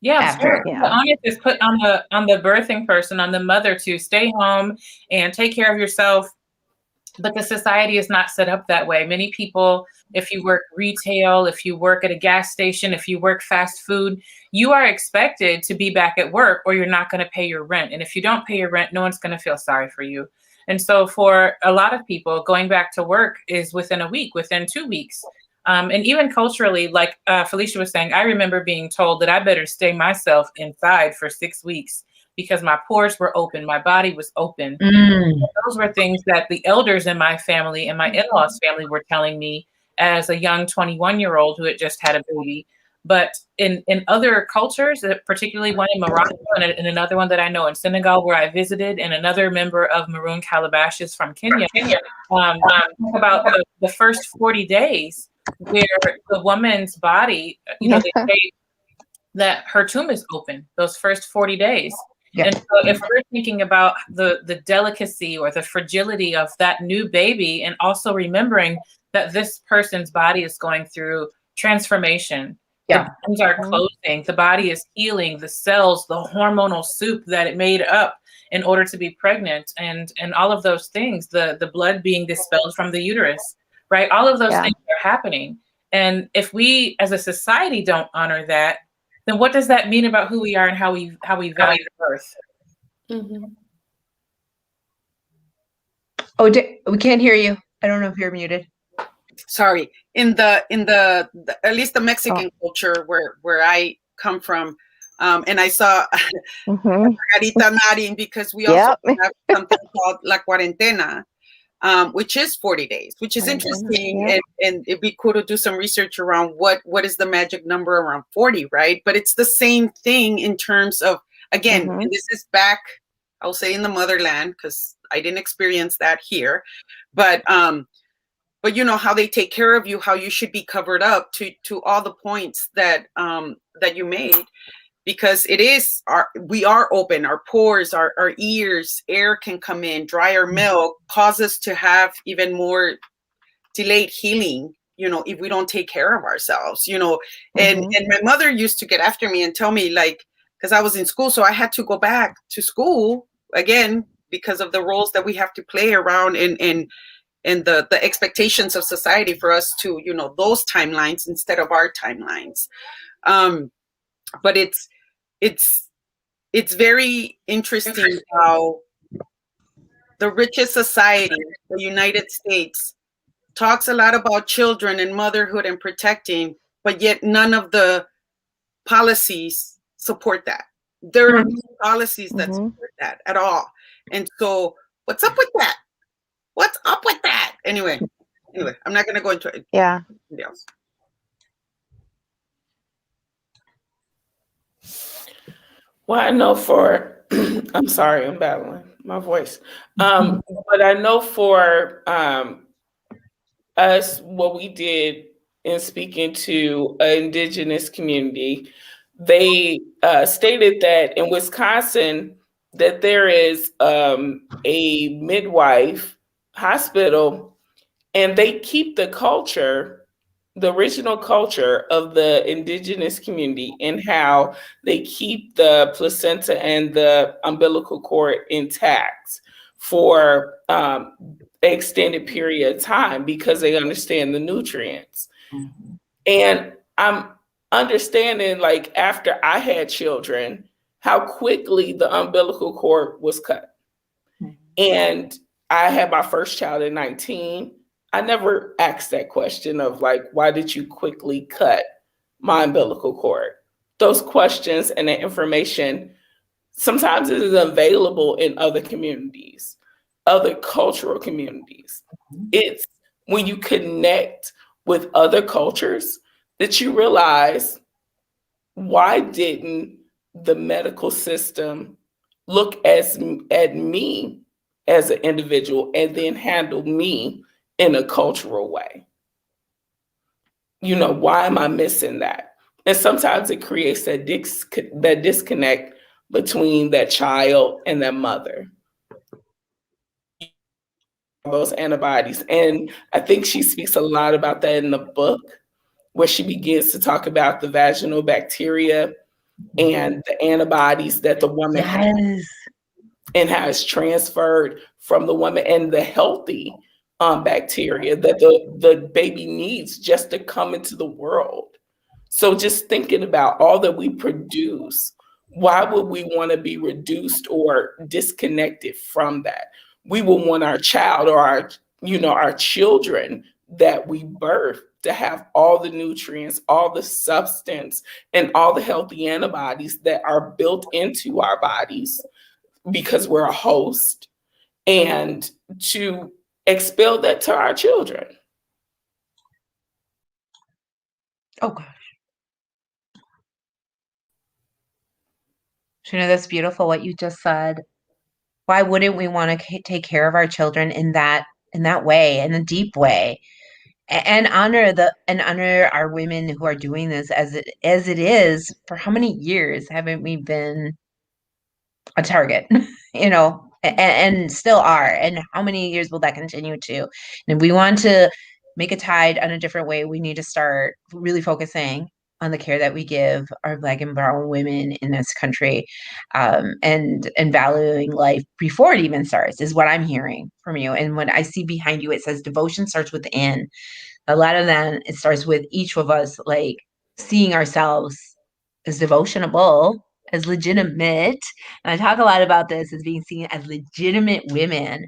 Yeah, sure. The onus is put on the birthing person, on the mother, to stay home and take care of yourself. But the society is not set up that way. Many people, if you work retail, if you work at a gas station, if you work fast food, you are expected to be back at work, or you're not going to pay your rent. And if you don't pay your rent, no one's going to feel sorry for you. And so for a lot of people, going back to work is within a week, within 2 weeks. And even culturally, like Felicia was saying, I remember being told that I better stay myself inside for 6 weeks because my pores were open, my body was open. Those were things that the elders in my family and my in-laws family were telling me as a young 21-year-old who had just had a baby. But in other cultures, particularly one in Morocco and another one that I know in Senegal where I visited, and another member of Maroon Calabashes from Kenya, about the first 40 days where the woman's body, they say that her tomb is open those first 40 days. And so if we're thinking about the delicacy or the fragility of that new baby, and also remembering that this person's body is going through transformation, the bones are closing, the body is healing, the cells, the hormonal soup that it made up in order to be pregnant, and all of those things, the blood being dispelled from the uterus, right? All of those things are happening. And if we as a society don't honor that, then what does that mean about who we are and how we value birth? Oh, we can't hear you. I don't know if you're muted. Sorry, in the at least the Mexican culture where I come from, and I saw Margarita nodding because we also have something called La Cuarentena, which is 40 days, which is interesting. And it'd be cool to do some research around what is the magic number around 40, right? But it's the same thing in terms of, again, and this is back, I'll say in the motherland, because I didn't experience that here. But you know how they take care of you, how you should be covered up, to all the points that that you made, because we are open, our pores, our ears, air can come in, dry our milk, cause us to have even more delayed healing, you know, if we don't take care of ourselves, you know. And my mother used to get after me and tell me, like, because I was in school, so I had to go back to school again because of the roles that we have to play around and the expectations of society for us to, you know, those timelines instead of our timelines. But it's very interesting how the richest society, the United States, talks a lot about children and motherhood and protecting, but yet none of the policies support that. There are no policies that support that at all. And so what's up with that? What's up with that? Anyway, I'm not going to go into it. Yeah. Else. Well, I know for, I'm sorry, I'm battling my voice. But I know for us, what we did in speaking to an indigenous community, they stated that in Wisconsin, that there is a midwife hospital, and they keep the culture, the original culture of the indigenous community, and how they keep the placenta and the umbilical cord intact for extended period of time because they understand the nutrients. And I'm understanding, like, after I had children, how quickly the umbilical cord was cut. And I had my first child at 19. I never asked that question of, like, why did you quickly cut my umbilical cord? Those questions and the information sometimes it is available in other communities, other cultural communities. It's when you connect with other cultures that you realize, why didn't the medical system look at me as an individual and then handle me in a cultural way? You know, why am I missing that? And sometimes it creates that disconnect between that child and that mother. Those antibodies. And I think she speaks a lot about that in the book, where she begins to talk about the vaginal bacteria and the antibodies that the woman has, and how it's transferred from the woman, and the healthy bacteria that the baby needs just to come into the world. So just thinking about all that we produce, why would we want to be reduced or disconnected from that? We will want our child or our children that we birth to have all the nutrients, all the substance, and all the healthy antibodies that are built into our bodies because we're a host, and to expel that to our children. Oh gosh. Shana, that's beautiful what you just said. Why wouldn't we want to take care of our children in that way, in a deep way, and honor our women who are doing this as it is? For how many years haven't we been a target, you know, and still are? And how many years will that continue to? And if we want to make a tide on a different way, we need to start really focusing on the care that we give our Black and brown women in this country, and valuing life before it even starts, is what I'm hearing from you. And when I see behind you, it says devotion starts within. A lot of that, it starts with each of us, like, seeing ourselves as devotionable as legitimate. And I talk a lot about this as being seen as legitimate women.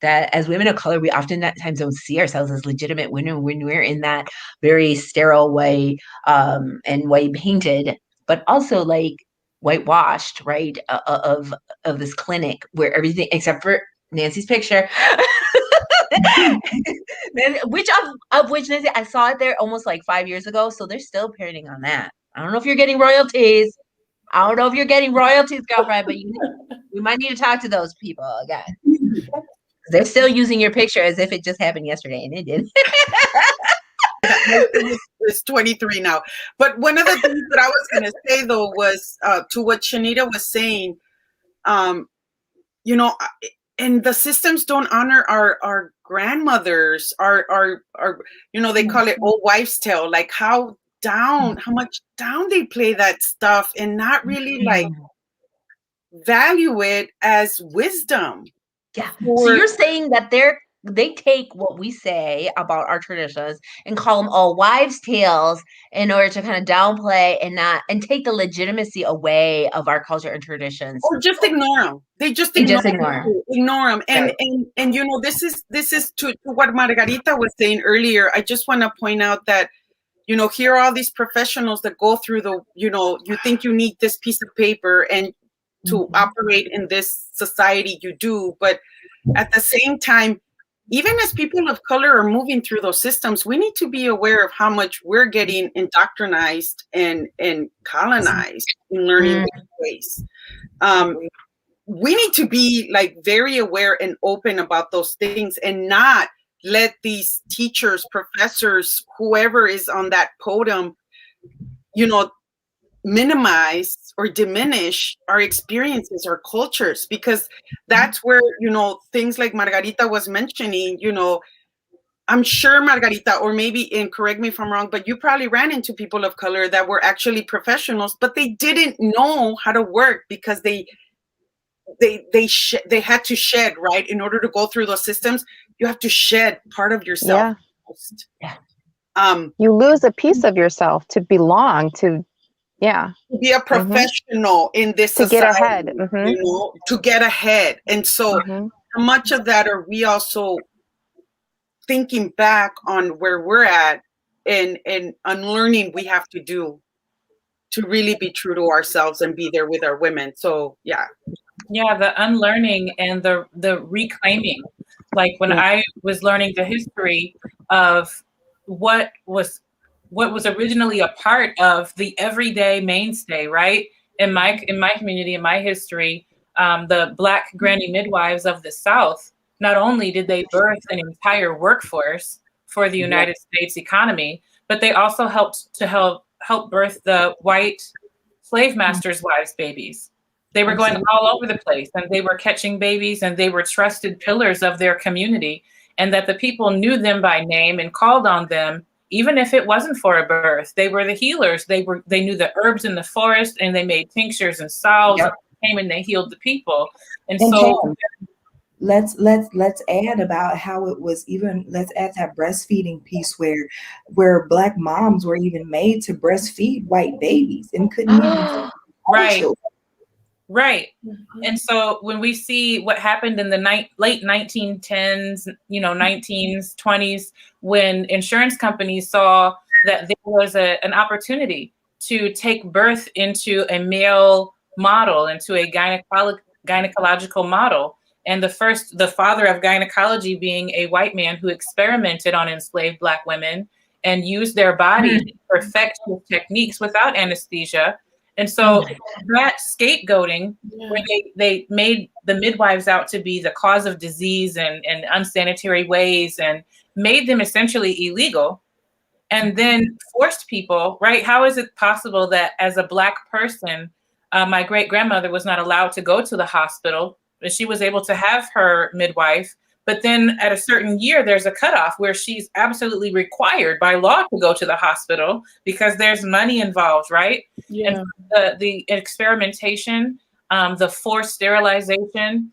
That as women of color, we oftentimes don't see ourselves as legitimate women when we're in that very sterile way, and white painted, but also like whitewashed, right? Of this clinic where everything except for Nancy's picture. which of which Nancy, I saw it there almost like 5 years ago, so they're still parenting on that. I don't know if you're getting royalties. I don't know if you're getting royalties, girlfriend, but we might need to talk to those people again. They're still using your picture as if it just happened yesterday, and it did. It's 23 now. But one of the things that I was going to say, though, was to what Shanita was saying, you know, and the systems don't honor our grandmothers, our you know, they call it old wives' tale, like how much down they play that stuff and not really like value it as wisdom. Yeah. So you're saying that they take what we say about our traditions and call them all wives' tales in order to kind of downplay and take the legitimacy away of our culture and traditions, or just ignore them. They just ignore them. And you know, this is to what Margarita was saying earlier. I just want to point out that, you know, here are all these professionals that go through the, you know, you think you need this piece of paper and to operate in this society you do, but at the same time, even as people of color are moving through those systems, we need to be aware of how much we're getting indoctrinized and colonized in learning ways. We need to be like very aware and open about those things and not let these teachers, professors, whoever is on that podium, you know, minimize or diminish our experiences, our cultures, because that's where, you know, things like Margarita was mentioning, you know, I'm sure Margarita, or maybe, and correct me if I'm wrong, but you probably ran into people of color that were actually professionals, but they didn't know how to work because they had to shed, right? In order to go through those systems, you have to shed part of yourself. You lose a piece of yourself to belong to. To be a professional in this society, to get ahead, you know, to get ahead. And so how much of that are we also thinking back on where we're at and unlearning we have to do to really be true to ourselves and be there with our women. So the unlearning and the reclaiming, like when I was learning the history of what was originally a part of the everyday mainstay, right? In my community, in my history, the Black granny midwives of the South, not only did they birth an entire workforce for the United States economy, but they also helped birth the white slave masters' wives' babies. They were going all over the place, and they were catching babies, and they were trusted pillars of their community, and that the people knew them by name and called on them. Even if it wasn't for a birth, they were the healers. They knew the herbs in the forest, and they made tinctures and salves. And came and they healed the people. And so let's add about how it was even. Let's add that breastfeeding piece where Black moms were even made to breastfeed white babies and couldn't even Right. And so when we see what happened in the late 1910s, 19s, 20s, when insurance companies saw that there was an opportunity to take birth into a male model, into a gynecological model, and the father of gynecology being a white man who experimented on enslaved Black women and used their body to perfect his techniques without anesthesia. And so that scapegoating, where they made the midwives out to be the cause of disease and unsanitary ways and made them essentially illegal, and then forced people, right? How is it possible that as a Black person, my great-grandmother was not allowed to go to the hospital, but she was able to have her midwife, but then at a certain year, there's a cutoff where she's absolutely required by law to go to the hospital because there's money involved, right? And the experimentation, the forced sterilization,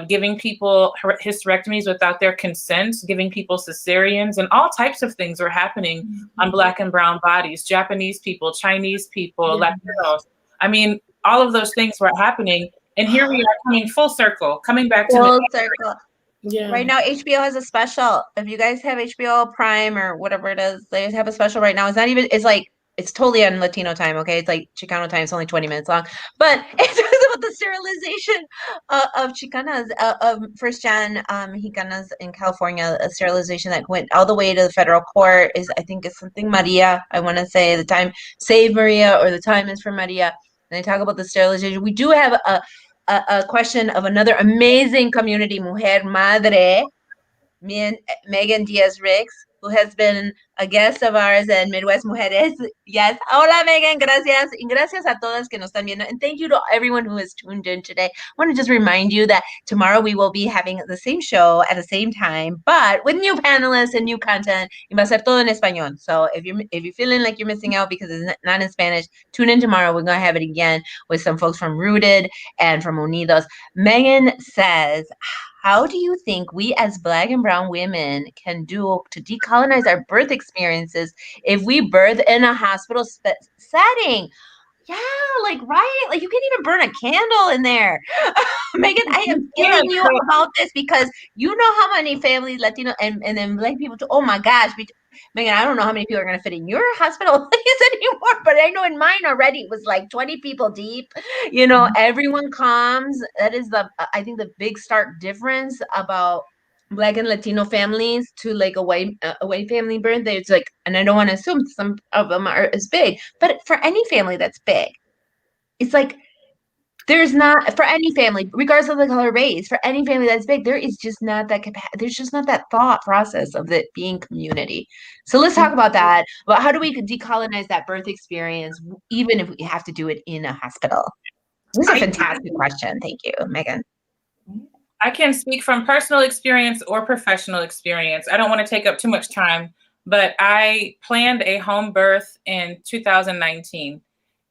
giving people hysterectomies without their consent, giving people cesareans, and all types of things were happening on Black and brown bodies, Japanese people, Chinese people, Latinos. I mean, all of those things were happening. And here we are coming full circle, coming back to Full circle. Yeah. Right now, HBO has a special. If you guys have HBO Prime or whatever it is, they have a special right now. It's not even, it's like, it's totally on Latino time, okay? It's like Chicano time. It's only 20 minutes long. But it's about the sterilization of Chicanas, of first-gen Chicanas in California, a sterilization that went all the way to the federal court is, I think it's something Maria. I want to say the time, Save Maria, or the time is for Maria. And they talk about the sterilization. We do have a question of another amazing community, Mujer Madre, Megan Diaz-Riggs, who has been a guest of ours at Midwest Mujeres. Yes. Hola, Megan. Gracias. Y gracias a todas que nos están viendo. And thank you to everyone who has tuned in today. I want to just remind you that tomorrow we will be having the same show at the same time, but with new panelists and new content. Y va a ser todo en español. So if you're feeling like you're missing out because it's not in Spanish, tune in tomorrow. We're going to have it again with some folks from Rooted and from Unidos. Megan says, how do you think we as Black and Brown women can do to decolonize our birth experiences if we birth in a hospital setting? Yeah, like, right? Like, you can't even burn a candle in there. Megan, I am feeling you about this because you know how many families, Latino, and then Black people, too. Oh my gosh. Megan, I don't know how many people are going to fit in your hospital anymore, but I know in mine already it was like 20 people deep. You know, everyone comes. That is I think the big stark difference about Black and Latino families to like a white family birth. It's like, and I don't want to assume some of them are as big, but for any family that's big, it's like there's not, for any family, regardless of the color race, for any family that's big, there is just not that there's just not that thought process of it being community. So let's talk about that. About how do we decolonize that birth experience, even if we have to do it in a hospital? This is a fantastic question. Thank you, Megan. I can speak from personal experience or professional experience. I don't want to take up too much time, but I planned a home birth in 2019.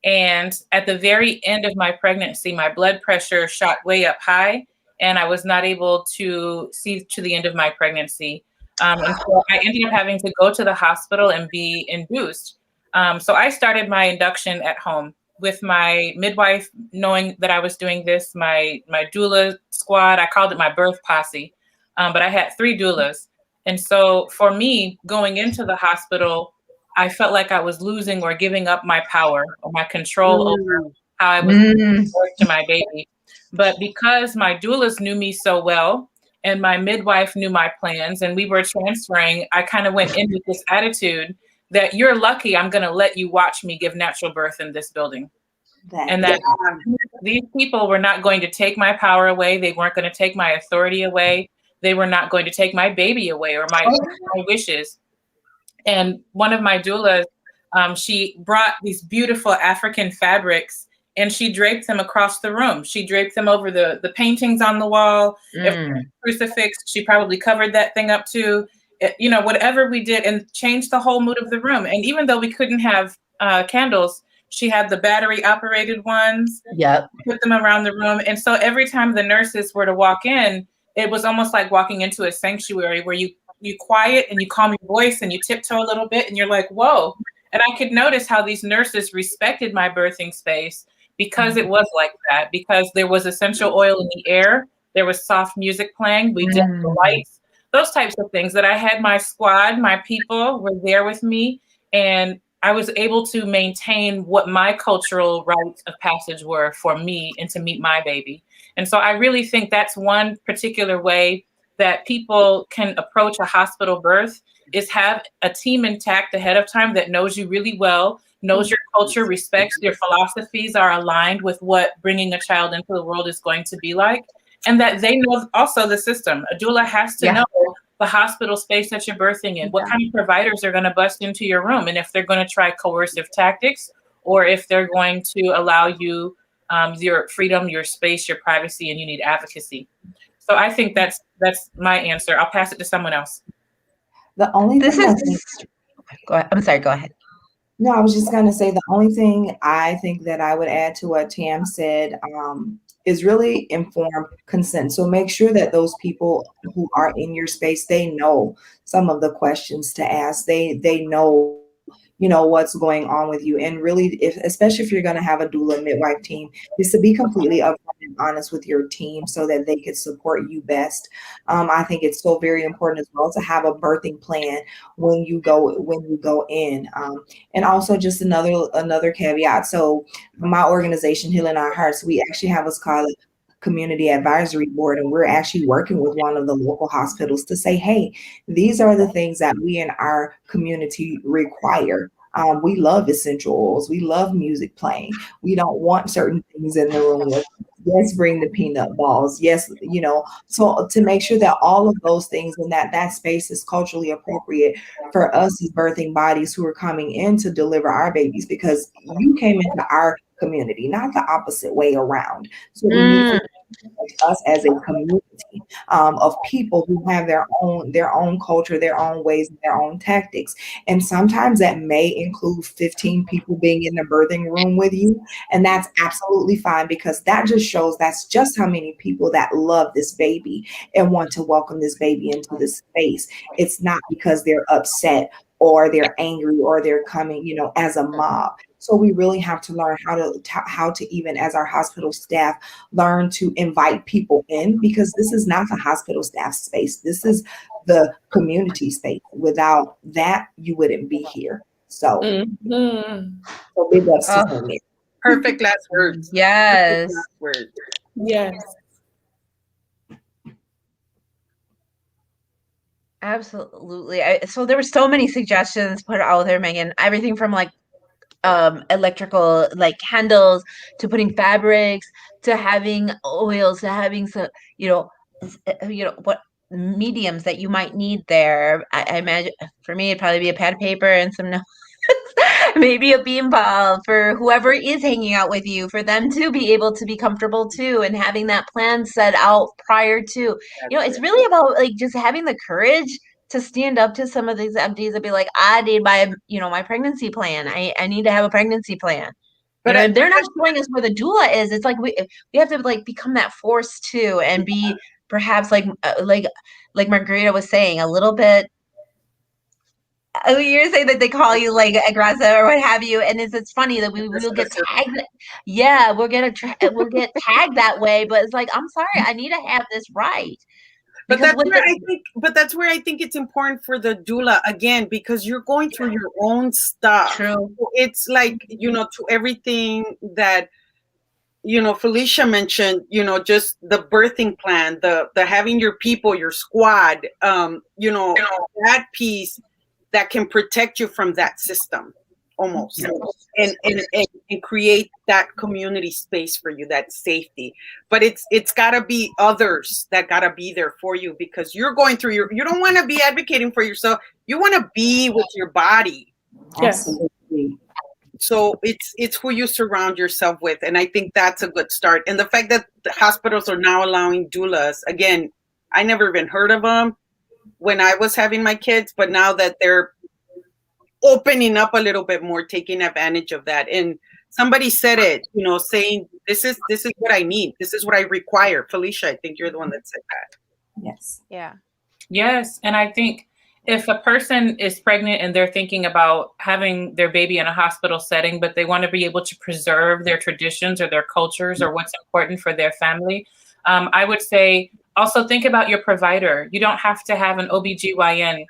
And at the very end of my pregnancy, my blood pressure shot way up high, and I was not able to see to the end of my pregnancy. And so I ended up having to go to the hospital and be induced. So I started my induction at home with my midwife, knowing that I was doing this, my doula squad. I called it my birth posse, but I had 3 doulas. And so for me, going into the hospital, I felt like I was losing or giving up my power or my control over how I was to my baby. But because my doulas knew me so well and my midwife knew my plans and we were transferring, I kind of went in with this attitude that you're lucky I'm going to let you watch me give natural birth in this building. And that these people were not going to take my power away. They weren't going to take my authority away. They were not going to take my baby away or my wishes. And one of my doulas, she brought these beautiful African fabrics and she draped them across the room. She draped them over the paintings on the wall. If there was a crucifix, she probably covered that thing up too. You know, whatever we did, and changed the whole mood of the room. And even though we couldn't have candles, she had the battery operated ones. Yep. Put them around the room. And so every time the nurses were to walk in, it was almost like walking into a sanctuary where you quiet and you calm your voice and you tiptoe a little bit and you're like, whoa. And I could notice how these nurses respected my birthing space because it was like that, because there was essential oil in the air. There was soft music playing. We did the lights, those types of things. That I had my squad, my people were there with me. And I was able to maintain what my cultural rites of passage were for me and to meet my baby. And so I really think that's one particular way that people can approach a hospital birth, is have a team intact ahead of time that knows you really well, knows your culture, respects your philosophies, are aligned with what bringing a child into the world is going to be like, and that they know also the system. A doula has to know the hospital space that you're birthing in, what kind of providers are going to bust into your room, and if they're going to try coercive tactics, or if they're going to allow you your freedom, your space, your privacy, and you need advocacy. So I think that's my answer. I'll pass it to someone else. The only This thing is. Go ahead. I'm sorry. Go ahead. No, I was just going to say the only thing I think that I would add to what Tam said is really informed consent. So make sure that those people who are in your space, they know some of the questions to ask. They know, what's going on with you. And really, especially if you're going to have a doula midwife team, is to be completely upfront and honest with your team so that they can support you best. I think it's so very important as well to have a birthing plan when you go in. And also just another caveat. So my organization, Healing Our Hearts, we actually have what's called a community advisory board, and we're actually working with one of the local hospitals to say, hey, these are the things that we in our community require. We love essential oils. We love music playing. We don't want certain things in the room. Yes, bring the peanut balls. Yes, so to make sure that all of those things in that space is culturally appropriate for us as birthing bodies who are coming in to deliver our babies, because you came into our community, not the opposite way around. So we need to us as a community of people who have their own culture, their own ways, their own tactics. And sometimes that may include 15 people being in the birthing room with you. And that's absolutely fine, because that just shows that's just how many people that love this baby and want to welcome this baby into this space. It's not because they're upset or they're angry or they're coming, as a mob. So we really have to learn how to even as our hospital staff learn to invite people in, because this is not the hospital staff space. This is the community space. Without that, you wouldn't be here. So, so big ups to Sonia. Perfect last words. Yes. Perfect last words. Yes. Absolutely. So there were so many suggestions put out there, Megan. Everything from like electrical, like candles, to putting fabrics, to having oils, to having some, what mediums that you might need there. I imagine for me, it'd probably be a pad of paper and some notes. Maybe a bean ball for whoever is hanging out with you, for them to be able to be comfortable too, and having that plan set out prior to. It's really about like just having the courage to stand up to some of these MDs and be like, I need my pregnancy plan. I need to have a pregnancy plan. But If they're not showing us where the doula is, it's like we have to like become that force too, and be perhaps like Margarita was saying, a little bit. You're saying that they call you like aggressive or what have you, and it's funny that we will get tagged. Yeah, we'll get tagged that way, but it's like, I'm sorry, I need to have this right. But that's where I think it's important for the doula, again, because you're going through your own stuff. True. It's like, to everything that Felicia mentioned, just the birthing plan, the having your people, your squad, that piece that can protect you from that system almost, and create that community space for you, that safety. But it's got to be others that got to be there for you, because you're going through you don't want to be advocating for yourself. You want to be with your body. Yes. Absolutely. So it's who you surround yourself with. And I think that's a good start. And the fact that the hospitals are now allowing doulas, again, I never even heard of them when I was having my kids, but now that they're opening up a little bit more, taking advantage of that. And somebody said it, saying, this is what I need. This is what I require. Felicia, I think you're the one that said that. Yes. Yeah. Yes. And I think if a person is pregnant and they're thinking about having their baby in a hospital setting, but they want to be able to preserve their traditions or their cultures or what's important for their family, I would say also think about your provider. You don't have to have an OBGYN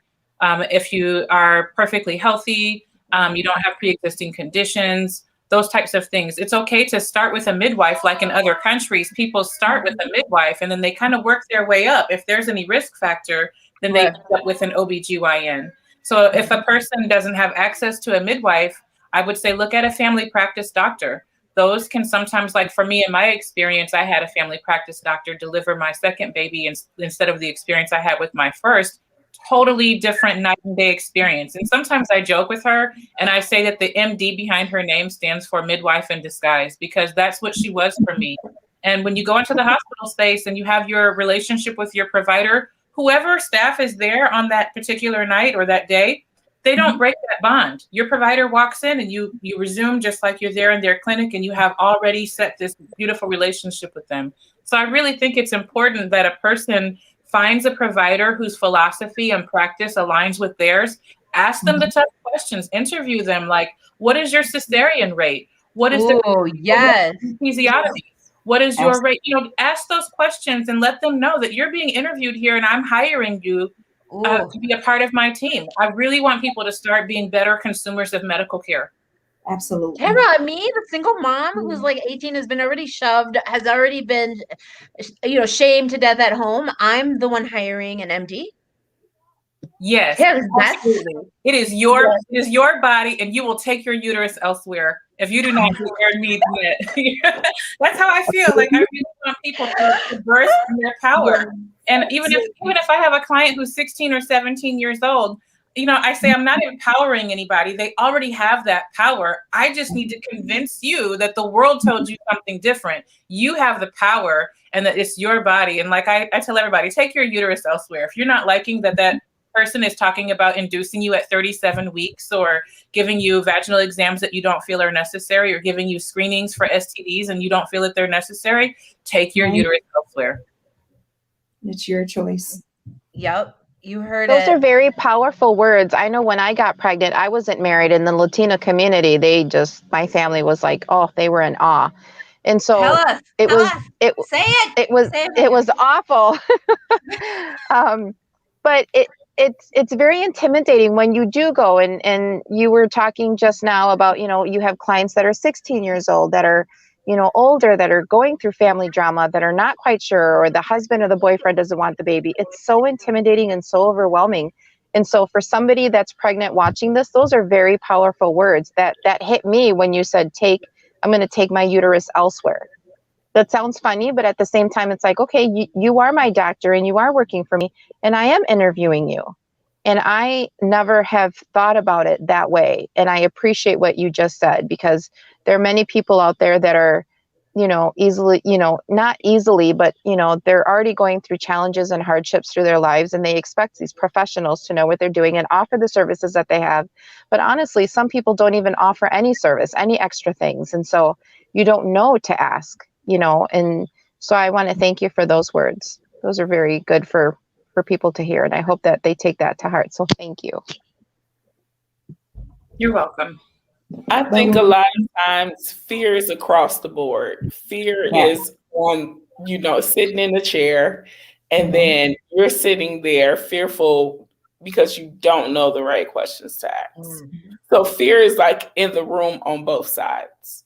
if you are perfectly healthy, you don't have pre-existing conditions, those types of things. It's okay to start with a midwife. Like in other countries, people start with a midwife and then they kind of work their way up. If there's any risk factor, then they end up with an OBGYN. So if a person doesn't have access to a midwife, I would say look at a family practice doctor. Those can sometimes, like for me, in my experience, I had a family practice doctor deliver my second baby instead of the experience I had with my first. Totally different night and day experience. And sometimes I joke with her and I say that the MD behind her name stands for midwife in disguise, because that's what she was for me. And when you go into the hospital space and you have your relationship with your provider, whoever staff is there on that particular night or that day, they don't break that bond. Your provider walks in and you resume just like you're there in their clinic, and you have already set this beautiful relationship with them. So I really think it's important that a person finds a provider whose philosophy and practice aligns with theirs, Ask them the tough questions. Interview them. Like, what is your cesarean rate? What is yes. episiotomy? What is your rate? You know, ask those questions and let them know that you're being interviewed here and I'm hiring you to be a part of my team. I really want people to start being better consumers of medical care. Absolutely. Tara, me, the single mom who's like 18, has been already shoved, has already been, shamed to death at home. I'm the one hiring an MD. Yes, Yeah, absolutely. It is your body, and you will take your uterus elsewhere if you do not get your needs met. That's how I feel. Like, I really want people to burst in their power. And even if I have a client who's 16 or 17 years old, I say I'm not empowering anybody. They already have that power. I just need to convince you that the world told you something different. You have the power, and that it's your body. And like I tell everybody, take your uterus elsewhere. If you're not liking that person is talking about inducing you at 37 weeks or giving you vaginal exams that you don't feel are necessary or giving you screenings for STDs and you don't feel that they're necessary, take your uterus elsewhere. It's your choice. Yep. You heard Those are very powerful words. I know when I got pregnant, I wasn't married. In the Latina community, my family was like, oh, they were in awe. And so it was awful. But it's very intimidating when you do go and you were talking just now about, you have clients that are 16 years old that are, older, that are going through family drama, that are not quite sure, or the husband or the boyfriend doesn't want the baby. It's so intimidating and so overwhelming. And so for somebody that's pregnant watching this, those are very powerful words that hit me when you said, I'm going to take my uterus elsewhere. That sounds funny, but at the same time, it's like, okay, you are my doctor and you are working for me and I am interviewing you. And I never have thought about it that way. And I appreciate what you just said, because there are many people out there that are, easily, not easily, but, they're already going through challenges and hardships through their lives. And they expect these professionals to know what they're doing and offer the services that they have. But honestly, some people don't even offer any service, any extra things. And so you don't know to ask. And so I want to thank you for those words. Those are very good for people to hear. And I hope that they take that to heart. So thank you. You're welcome. I think a lot of times fear is across the board. Fear is on, sitting in the chair and then you're sitting there fearful because you don't know the right questions to ask. So fear is like in the room on both sides.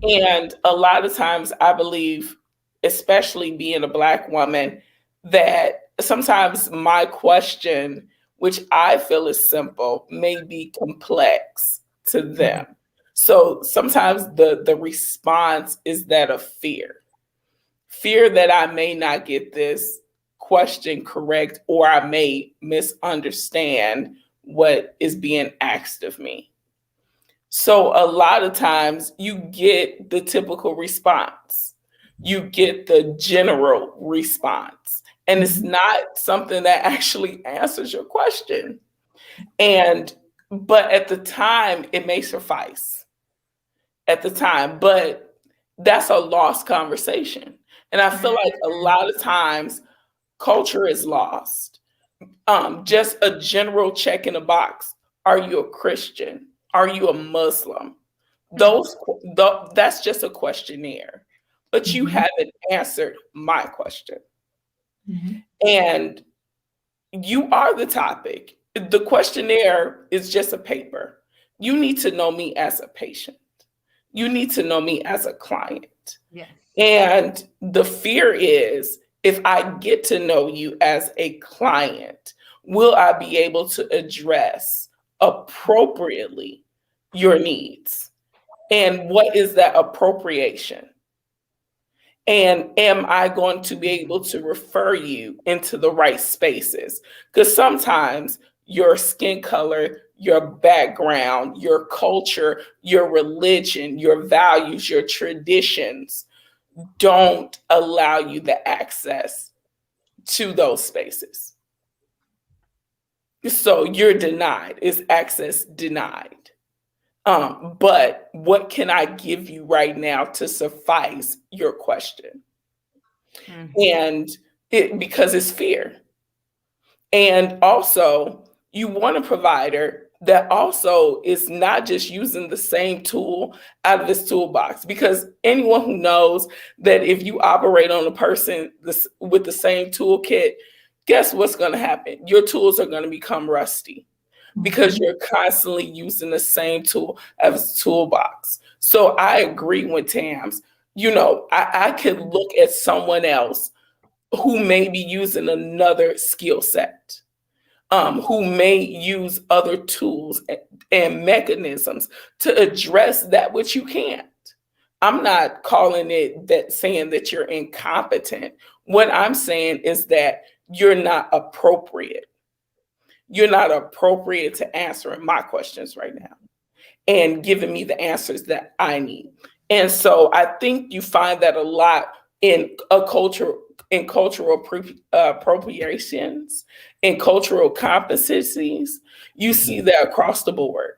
And a lot of times I believe, especially being a Black woman, that sometimes my question, which I feel is simple, may be complex to them. So sometimes the response is that of fear that I may not get this question correct, or I may misunderstand what is being asked of me. So a lot of times you get the typical response. You get the general response. And it's not something that actually answers your question. But at the time, it may suffice. At the time, but that's a lost conversation. And I feel like a lot of times culture is lost. Just a general check in a box. Are you a Christian? Are you a Muslim? That's just a questionnaire, but you haven't answered my question. And you are the topic. The questionnaire is just a paper. You need to know me as a patient. You need to know me as a client. Yes. And the fear is, if I get to know you as a client, will I be able to address appropriately your needs? And what is that appropriation? And am I going to be able to refer you into the right spaces? Because sometimes your skin color, your background, your culture, your religion, your values, your traditions don't allow you the access to those spaces. So you're denied. Is access denied? But what can I give you right now to suffice your question? And because it's fear. And also, You want a provider that also is not just using the same tool out of this toolbox, because anyone who knows that if you operate on a person with the same toolkit, guess what's going to happen? Your tools are going to become rusty because you're constantly using the same tool as a toolbox. So I agree with Tams. You know, I could look at someone else who may be using another skill set, who may use other tools and mechanisms to address that which you can't. I'm not calling it that, saying that you're incompetent. What I'm saying is that you're not appropriate. You're not appropriate to answering my questions right now and giving me the answers that I need. And so I think you find that a lot in a culture, in cultural appropriations, in cultural competencies. You see that across the board.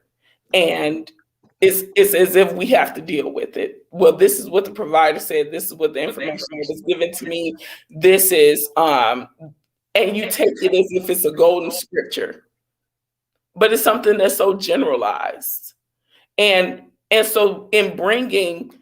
And it's as if we have to deal with it. Well, this is what the provider said. This is what the information that was given to me. This is, and you take it as if it's a golden scripture, but it's something that's so generalized. And so in bringing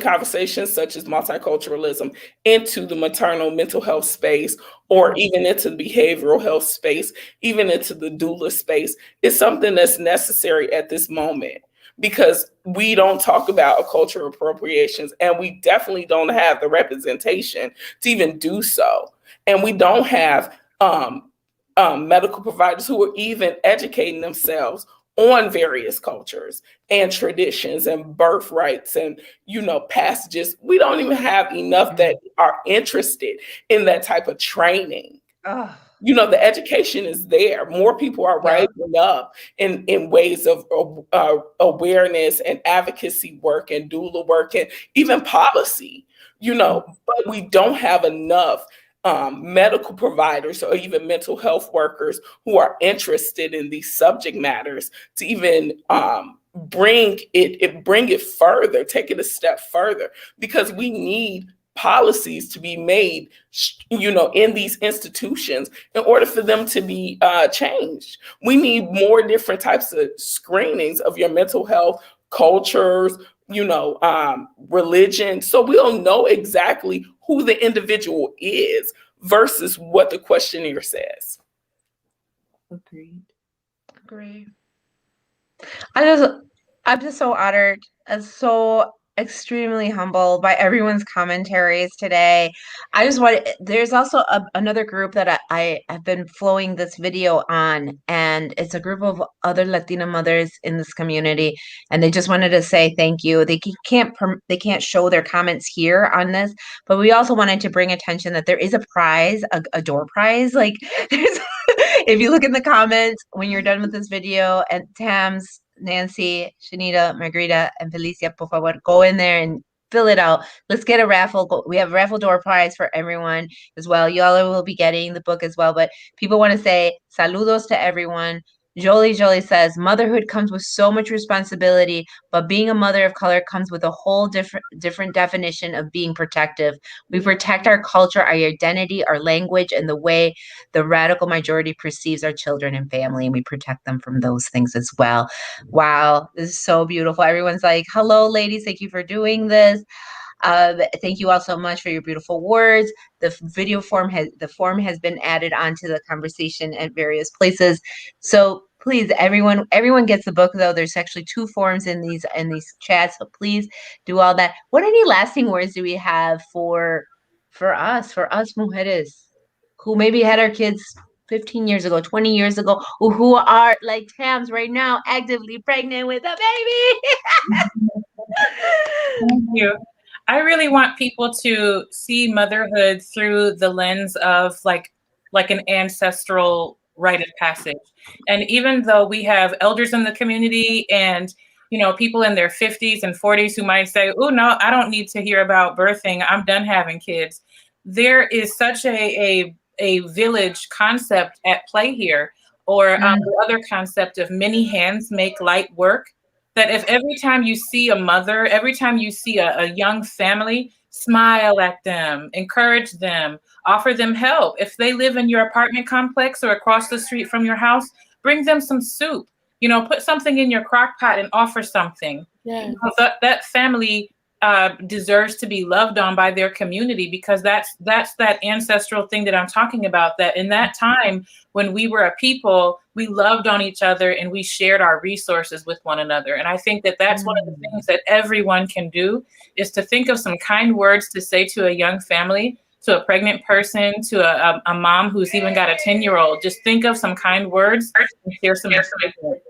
conversations such as multiculturalism into the maternal mental health space, or even into the behavioral health space, even into the doula space, is something that's necessary at this moment, because we don't talk about cultural appropriations, and we definitely don't have the representation to even do so. And we don't have medical providers who are even educating themselves on various cultures and traditions and birthrights and, you know, passages. We don't even have enough that are interested in that type of training. You know, the education is there. More people are rising up in ways of awareness and advocacy work and doula work and even policy, you know, but we don't have enough medical providers or even mental health workers who are interested in these subject matters to even bring it further, take it a step further, because we need policies to be made, you know, in these institutions in order for them to be changed. We need more different types of screenings of your mental health, cultures, you know, religion, so we'll know exactly who the individual is versus what the questionnaire says. Agreed. I'm just so honored and so extremely humbled by everyone's commentaries today. I just want, there's also another group that I have been flowing this video on, and it's a group of other Latina mothers in this community, and they just wanted to say thank you. They can't show their comments here on this, but we also wanted to bring attention that there is a prize, a door prize. Like, there's if you look in the comments when you're done with this video, and Tams, Nancy, Shanita, Margarita, and Felicia, por favor, go in there and fill it out. Let's get a raffle. We have a raffle door prize for everyone as well. Y'all will be getting the book as well. But people want to say saludos to everyone. Jolie says, motherhood comes with so much responsibility, but being a mother of color comes with a whole different definition of being protective. We protect our culture, our identity, our language, and the way the radical majority perceives our children and family, and we protect them from those things as well. Wow, this is so beautiful. Everyone's like, hello, ladies. Thank you for doing this. Thank you all so much for your beautiful words. The video form has been added onto the conversation at various places. So please, everyone gets the book, though. There's actually 2 forms in these chats. So please do all that. What any lasting words do we have for us mujeres who maybe had our kids 15 years ago, 20 years ago, who are like Tams right now, actively pregnant with a baby? Thank you. I really want people to see motherhood through the lens of like an ancestral rite of passage. And even though we have elders in the community and, you know, people in their 50s and 40s who might say, oh, no, I don't need to hear about birthing. I'm done having kids. There is such a village concept at play here, or the other concept of many hands make light work. That if every time you see a mother, every time you see a young family smile at them, encourage them, offer them help. If they live in your apartment complex or across the street from your house, bring them some soup. Put something in your crock pot and offer something. Yeah. That family deserves to be loved on by their community, because that's that ancestral thing that I'm talking about, that in that time when we were a people, we loved on each other and we shared our resources with one another. And I think that that's one of the things that everyone can do, is to think of some kind words to say to a young family, to a pregnant person, to a mom who's even got a 10-year-old. Just think of some kind words and share some encouragement.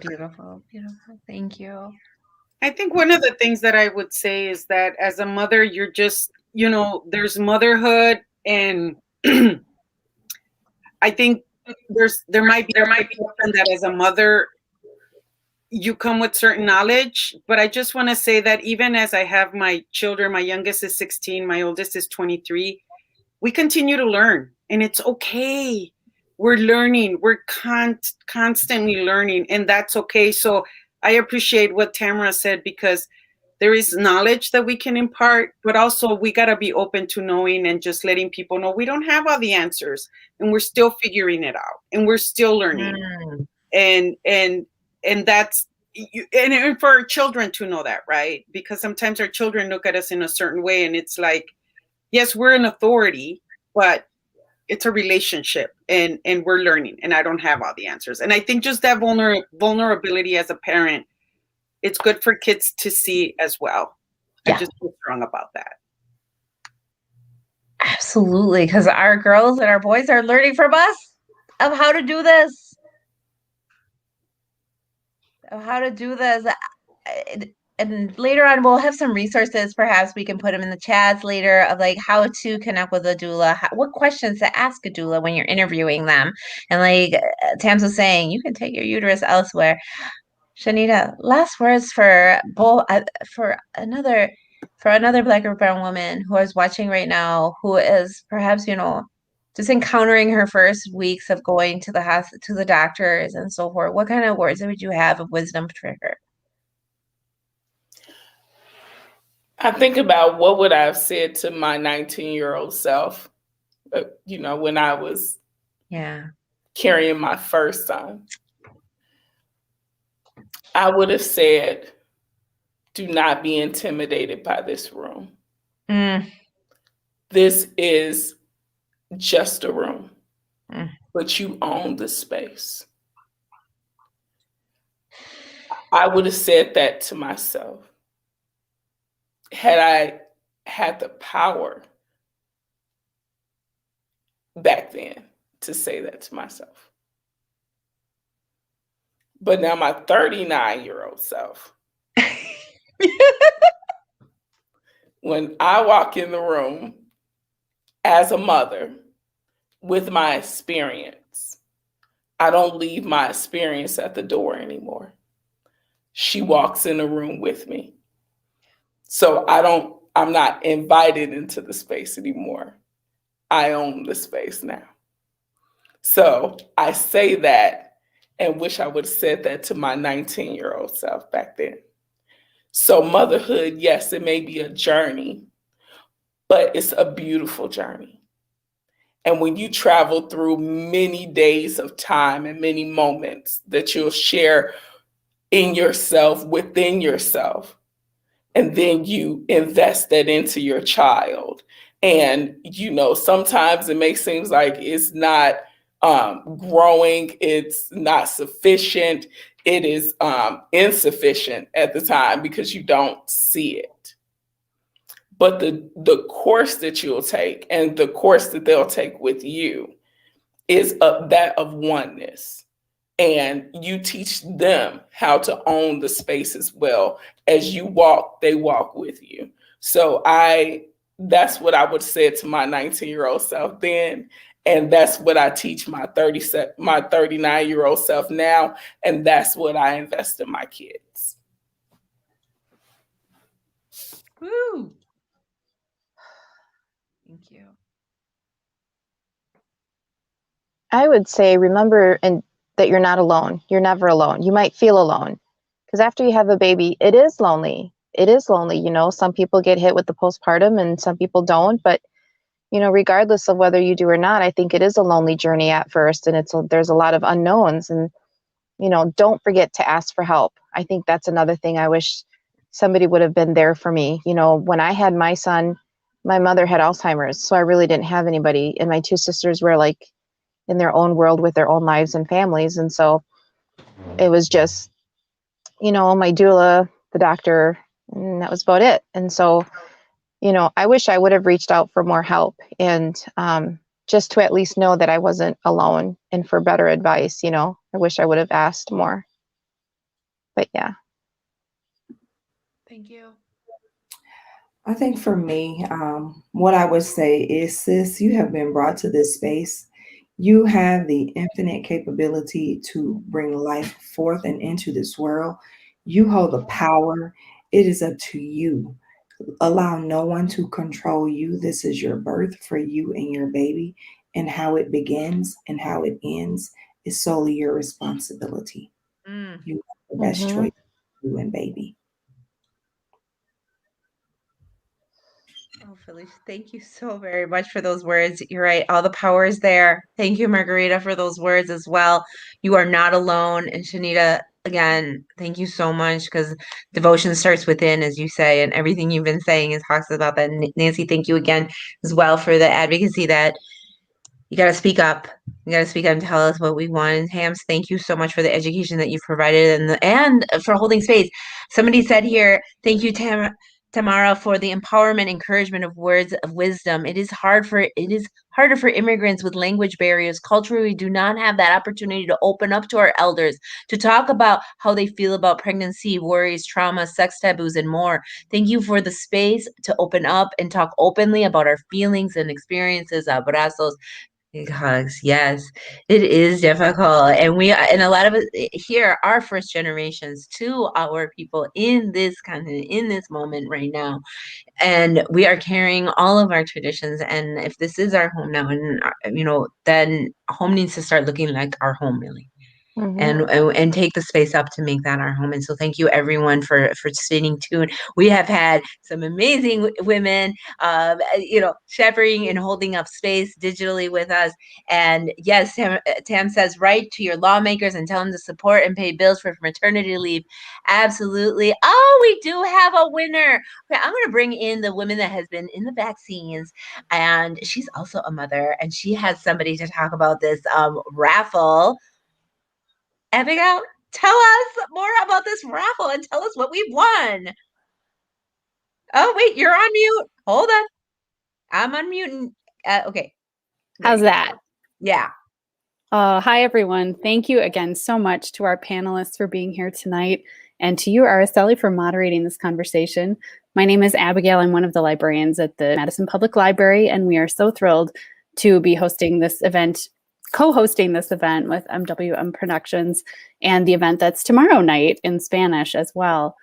Beautiful, beautiful. Thank you. I think one of the things that I would say is that as a mother, you're just, there's motherhood, and I think there might be that as a mother, you come with certain knowledge, but I just want to say that even as I have my children, my youngest is 16, my oldest is 23, we continue to learn, and it's okay. We're learning. We're constantly learning, and that's okay. So I appreciate what Tamara said, because there is knowledge that we can impart, but also we got to be open to knowing and just letting people know we don't have all the answers, and we're still figuring it out, and we're still learning. And that's, and for our children to know that, right? Because sometimes our children look at us in a certain way, and it's like, yes, we're an authority, but it's a relationship, and we're learning, and I don't have all the answers. And I think just that vulnerability as a parent, it's good for kids to see as well. Yeah. I just feel strong about that. Absolutely, because our girls and our boys are learning from us of how to do this. And later on, we'll have some resources. Perhaps we can put them in the chats later, of like how to connect with a doula, what questions to ask a doula when you're interviewing them. And like Tams was saying, you can take your uterus elsewhere. Shanita, last words for another Black or brown woman who is watching right now, who is perhaps just encountering her first weeks of going to the doctors and so forth. What kind of words would you have of wisdom for her? I think about what would I have said to my 19-year-old self, when I was carrying my first son. I would have said, do not be intimidated by this room. This is just a room, but you own the space. I would have said that to myself. Had I had the power back then to say that to myself. But now my 39-year-old self, when I walk in the room as a mother with my experience, I don't leave my experience at the door anymore. She walks in the room with me. So I'm not invited into the space anymore. I own the space now. So I say that and wish I would have said that to my 19-year-old self back then. So motherhood, yes, it may be a journey, but it's a beautiful journey. And when you travel through many days of time and many moments that you'll share in yourself, within yourself, and then you invest that into your child. And, sometimes it may seem like it's not growing, it's not sufficient, it is insufficient at the time because you don't see it. But the course that you'll take and the course that they'll take with you is that of oneness. And you teach them how to own the space as well. As you walk, they walk with you. So that's what I would say to my 19-year-old self then. And that's what I teach my 39-year-old self now. And that's what I invest in my kids. Woo! Thank you. I would say, remember that you're not alone. You're never alone. You might feel alone because after you have a baby, it is lonely. it is lonely. You know, some people get hit with the postpartum and some people don't, but you know, regardless of whether you do or not, I think it is a lonely journey at first, and there's a lot of unknowns. And you know, don't forget to ask for help. I think that's another thing I wish somebody would have been there for me. You know, when I had my son, my mother had Alzheimer's, so I really didn't have anybody, and my two sisters were like in their own world with their own lives and families. And so it was just, you know, my doula, the doctor, and that was about it. And so, you know, I wish I would have reached out for more help, and just to at least know that I wasn't alone, and for better advice. You know, I wish I would have asked more. But yeah. Thank you. I think for me, what I would say is, sis, you have been brought to this space. You have the infinite capability to bring life forth and into this world. You hold the power. It is up to you. Allow no one to control you. This is your birth for you and your baby, and how it begins and how it ends is solely your responsibility. Mm. You have the best Mhm. choice for you and baby. Oh, Felicia, thank you so very much for those words. You're right. All the power is there. Thank you, Margarita, for those words as well. You are not alone. And Shanita, again, thank you so much, because devotion starts within, as you say, and everything you've been saying is talks about that. And Nancy, thank you again as well for the advocacy that you got to speak up. You got to speak up and tell us what we want. And Hams, thank you so much for the education that you've provided and for holding space. Somebody said here, thank you, Tamara, for the empowerment, encouragement of words of wisdom. It is harder for immigrants with language barriers. Culturally, we do not have that opportunity to open up to our elders, to talk about how they feel about pregnancy, worries, trauma, sex taboos, and more. Thank you for the space to open up and talk openly about our feelings and experiences. Abrazos. Big hugs. Yes, it is difficult. And a lot of us here are first generations to our people in this continent, in this moment right now. And we are carrying all of our traditions. And if this is our home now, and, then home needs to start looking like our home, really. And take the space up to make that our home. And so thank you everyone for staying tuned. We have had some amazing women, shepherding and holding up space digitally with us. And yes, Tam says, write to your lawmakers and tell them to support and pay bills for maternity leave. Absolutely. Oh, we do have a winner. Okay, I'm going to bring in the woman that has been in the vaccines, and she's also a mother, and she has somebody to talk about this raffle. Abigail, tell us more about this raffle and tell us what we won. Oh, wait, you're on mute. Hold on. I'm unmuting. Okay. How's that? Yeah. Hi, everyone. Thank you again so much to our panelists for being here tonight, and to you, Araceli, for moderating this conversation. My name is Abigail. I'm one of the librarians at the Madison Public Library, and we are so thrilled to be hosting this event, co-hosting this event with MWM Productions, and the event that's tomorrow night in Spanish as well.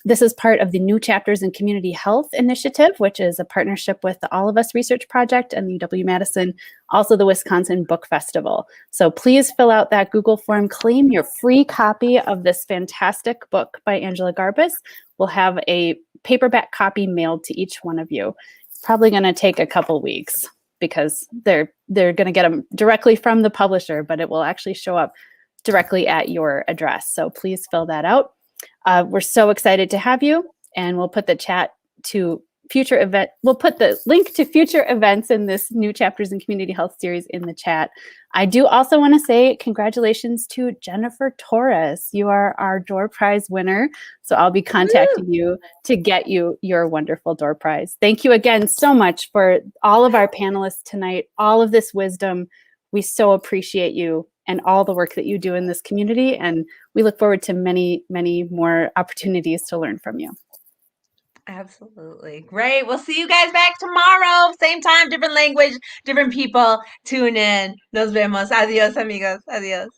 This is part of the New Chapters in Community Health initiative, which is a partnership with the All of Us Research Project and the UW-Madison, also the Wisconsin Book Festival. So please fill out that Google form, claim your free copy of this fantastic book by Angela Garbes. We'll have a paperback copy mailed to each one of you. Probably going to take a couple weeks because they're going to get them directly from the publisher, but it will actually show up directly at your address. So please fill that out. We're so excited to have you, and we'll put the we'll put the link to future events in this New Chapters in Community Health series in the chat. I do also want to say congratulations to Jennifer Torres. You are our door prize winner. So I'll be contacting you to get you your wonderful door prize. Thank you again so much for all of our panelists tonight, all of this wisdom. We so appreciate you and all the work that you do in this community. And we look forward to many, many more opportunities to learn from you. Absolutely. Great. We'll see you guys back tomorrow. Same time, different language, different people. Tune in. Nos vemos. Adios, amigos. Adios.